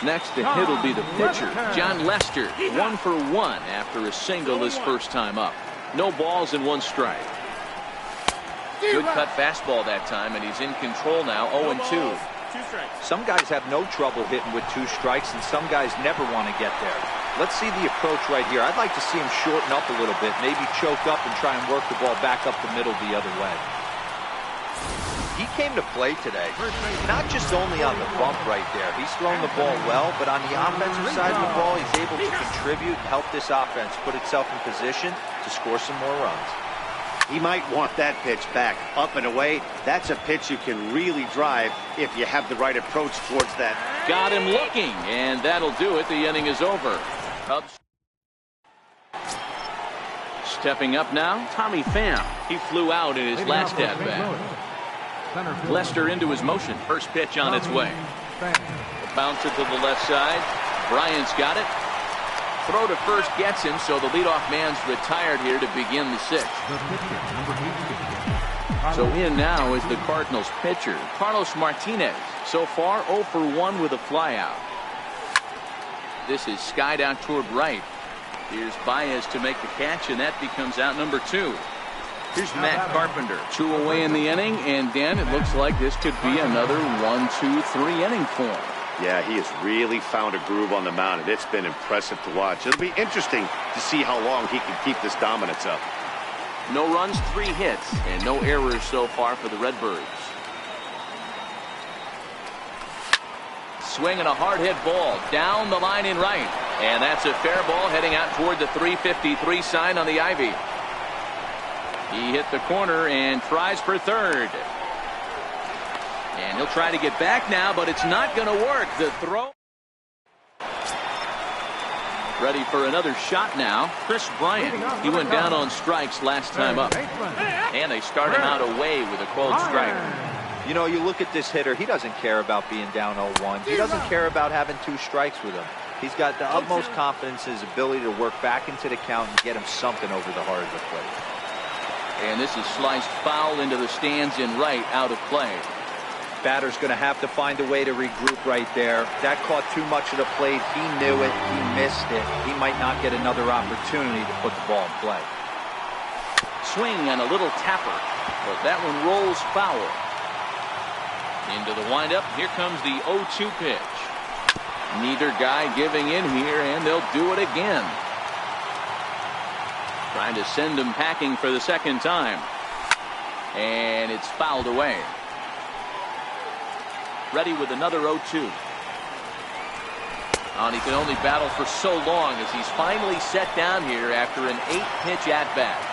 Next to hit will be the pitcher, John Lester. 1 for 1 after a single his first time up. No balls and 1 strike. Good cut fastball that time, and he's in control now, 0-2. Some guys have no trouble hitting with 2 strikes, and some guys never want to get there. Let's see the approach right here. I'd like to see him shorten up a little bit, maybe choke up and try and work the ball back up the middle the other way. He came to play today, not just only on the bump right there. He's thrown the ball well, but on the offensive side of the ball, he's able to contribute and help this offense put itself in position to score some more runs. He might want that pitch back, up and away. That's a pitch you can really drive if you have the right approach towards that. Got him looking, and that'll do it. The inning is over. Cubs. Stepping up now, Tommy Pham. He flew out in his last at-bat. Lester into his motion. First pitch on its way. Bounce it to the left side. Bryant's got it. Throw to first gets him, so the leadoff man's retired here to begin the 6th. So in now is the Cardinals pitcher, Carlos Martinez. So far 0 for 1 with a flyout. This is skied out toward right. Here's Baez to make the catch, and that becomes out number 2. Here's Matt Carpenter. 2 away in the inning, and Dan, it looks like this could be another 1, 2, 3 inning for him. Yeah, he has really found a groove on the mound, and it's been impressive to watch. It'll be interesting to see how long he can keep this dominance up. No runs, 3 hits, and no errors so far for the Redbirds. Swinging a hard hit ball down the line in right, and that's a fair ball heading out toward the 353 sign on the ivy. He hit the corner and tries for third. And he'll try to get back now, but it's not going to work. The throw. Ready for another shot now. Chris Bryant. He went down on strikes last time up. And they start him out away with a cold strike. You know, you look at this hitter, he doesn't care about being down 0-1. He doesn't care about having 2 strikes with him. He's got the utmost confidence in his ability to work back into the count and get him something over the heart of the plate. And this is sliced foul into the stands in right, out of play. Batter's going to have to find a way to regroup right there. That caught too much of the plate. He knew it. He missed it. He might not get another opportunity to put the ball in play. Swing and a little tapper, but that one rolls foul. Into the windup. Here comes the 0-2 pitch. Neither guy giving in here, and they'll do it again. Trying to send him packing for the 2nd time. And it's fouled away. Ready with another 0-2. And he can only battle for so long as he's finally set down here after an 8-pitch at-bat.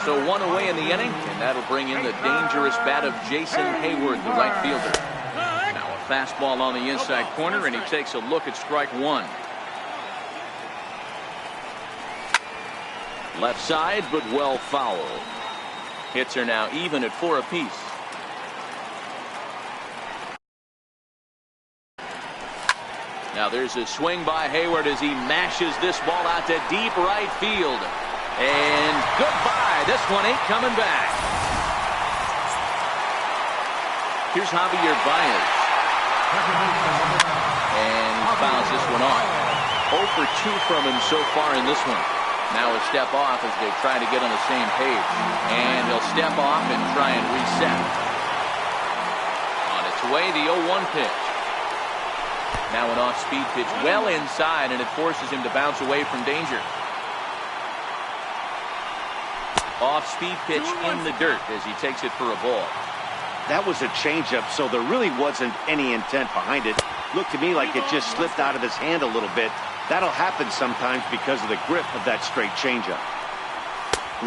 So 1 away in the inning, and that'll bring in the dangerous bat of Jason Hayward, the right fielder. Now a fastball on the inside corner, and he takes a look at strike 1. Left side, but well foul. Hits are now even at 4 apiece. Now there's a swing by Hayward as he mashes this ball out to deep right field. And goodbye. This one ain't coming back. Here's Javier Baez. And he fouls this one off. 0 for 2 from him so far in this one. Now a step off as they try to get on the same page. And he'll step off and try and reset. On its way, the 0-1 pitch. Now an off-speed pitch well inside, and it forces him to bounce away from danger. Off-speed pitch in the dirt as he takes it for a ball. That was a changeup, so there really wasn't any intent behind it. Looked to me like it just slipped out of his hand a little bit. That'll happen sometimes because of the grip of that straight changeup.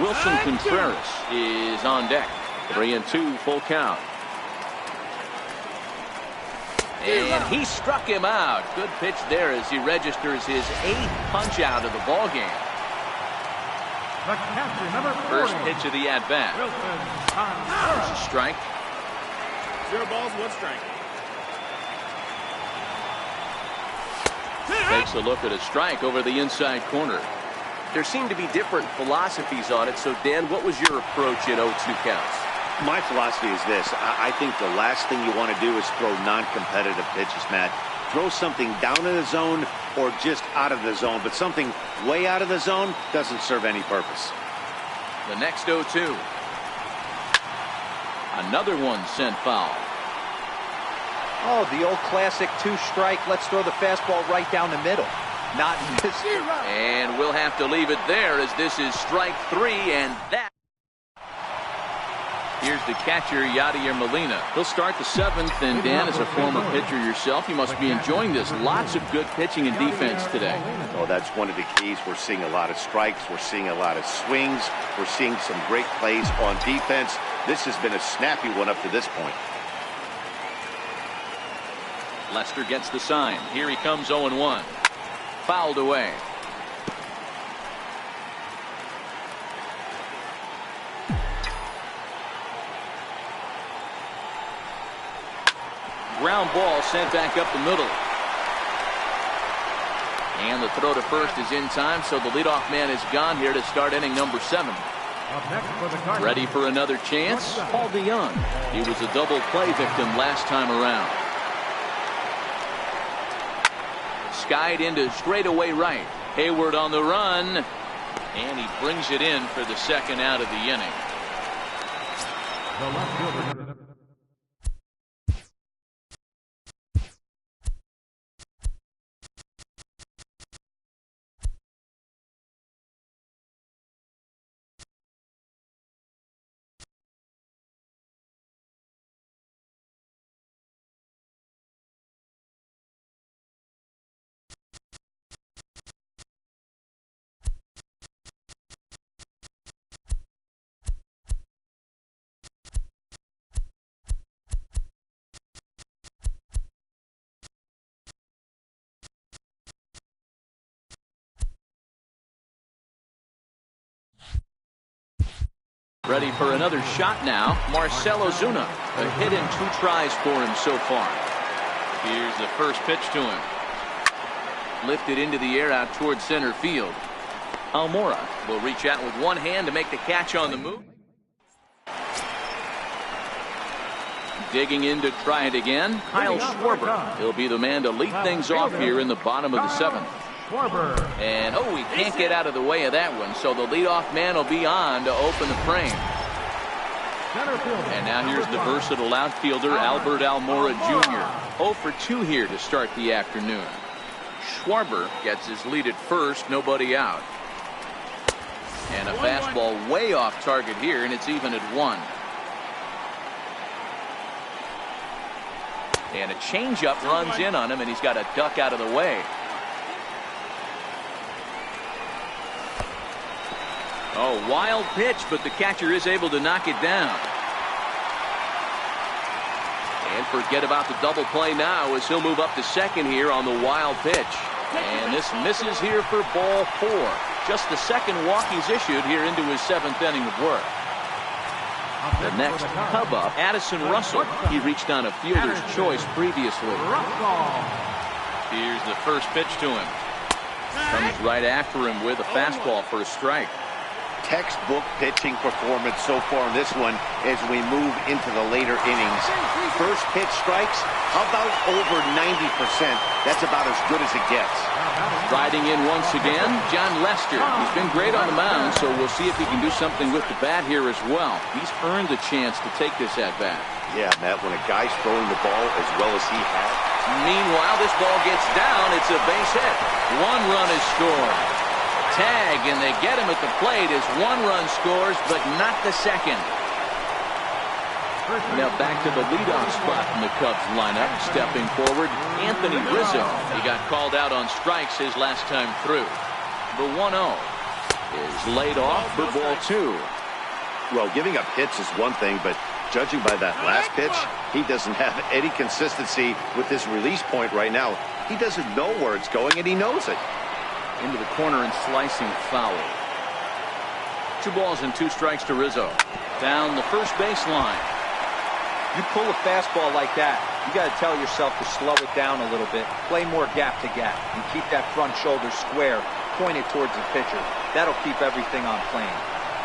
Wilson Contreras is on deck. 3-2, full count. And he struck him out. Good pitch there as he registers his 8th punch out of the ball game. The catcher, number 40. First pitch of the at-bat. There's a strike. 0 balls, 1 strike. Takes a look at a strike over the inside corner. There seem to be different philosophies on it. So, Dan, what was your approach at 0-2 counts? My philosophy is this. I think the last thing you want to do is throw non-competitive pitches, Matt. Throw something down in the zone or just out of the zone, but something way out of the zone doesn't serve any purpose. The next 0-2. Another one sent foul. Oh, the old classic 2-strike. Let's throw the fastball right down the middle. Not in this. And we'll have to leave it there as this is strike 3, and that. Here's the catcher, Yadier Molina. He'll start the 7th, and Dan, as a former pitcher yourself, you must be enjoying this. Lots of good pitching and defense today. Oh, that's one of the keys. We're seeing a lot of strikes. We're seeing a lot of swings. We're seeing some great plays on defense. This has been a snappy one up to this point. Lester gets the sign. Here he comes 0-1. Fouled away. Ground ball sent back up the middle. And the throw to first is in time, so the leadoff man is gone here to start inning number 7. Up next for the Cardinals. Ready for another chance? Paul DeYoung. He was a double play victim last time around. Skied into straightaway right. Hayward on the run. And he brings it in for the 2nd out of the inning. The left fielder. Ready for another shot now. Marcell Ozuna. A hit in 2 tries for him so far. Here's the first pitch to him. Lifted into the air out towards center field. Almora will reach out with one hand to make the catch on the move. Digging in to try it again. Kyle Schwarber. He'll be the man to lead things off here in the bottom of the 7th. And, oh, he can't get out of the way of that one, so the leadoff man will be on to open the frame. And now here's the versatile outfielder, Albert Almora Jr. 0 for 2 here to start the afternoon. Schwarber gets his lead at first, nobody out. And a fastball way off target here, and it's even at 1. And a changeup runs in on him, and he's got to duck out of the way. Oh, wild pitch, but the catcher is able to knock it down. And forget about the double play now as he'll move up to 2nd here on the wild pitch. And this misses here for ball 4. Just the 2nd walk he's issued here into his 7th inning of work. The next Cub up, Addison Russell. He reached on a fielder's choice previously. Here's the first pitch to him. Comes right after him with a fastball for a strike. Textbook pitching performance so far in this one as we move into the later innings. First pitch strikes, how about over 90%? That's about as good as it gets. Riding in once again, John Lester. He's been great on the mound, so we'll see if he can do something with the bat here as well. He's earned the chance to take this at-bat. Yeah, Matt, when a guy's throwing the ball as well as he has. Meanwhile, this ball gets down. It's a base hit. 1 run is scored. tag, and they get him at the plate as one run scores, but not the second. Now back to the leadoff spot in the Cubs lineup. Stepping forward, Anthony Rizzo. He got called out on strikes his last time through. The 1-0 is laid off for ball 2. Well, giving up hits is one thing, but judging by that last pitch, he doesn't have any consistency with his release point right now. He doesn't know where it's going, and he knows it. Into the corner and slicing foul. 2 balls and 2 strikes to Rizzo. Down the first baseline. You pull a fastball like that, you got to tell yourself to slow it down a little bit, play more gap to gap, and keep that front shoulder square, pointed towards the pitcher. That'll keep everything on plane.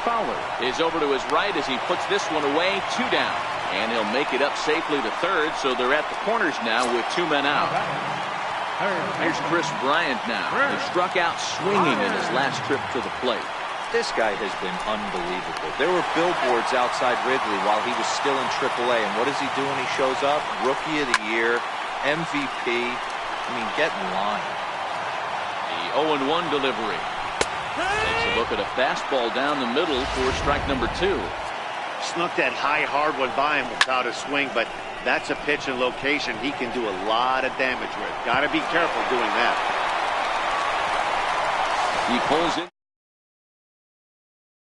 Fowler is over to his right as he puts this one away. 2 down. And he'll make it up safely to third, so they're at the corners now with 2 men out. Here's Chris Bryant now, who struck out swinging in his last trip to the plate. This guy has been unbelievable. There were billboards outside Wrigley while he was still in AAA, and what does he do when he shows up? Rookie of the Year, MVP. I mean, get in line. The 0-1 delivery. Takes a look at a fastball down the middle for strike number 2. Snuck that high, hard one by him without a swing, but that's a pitch and location he can do a lot of damage with. Got to be careful doing that. He pulls it.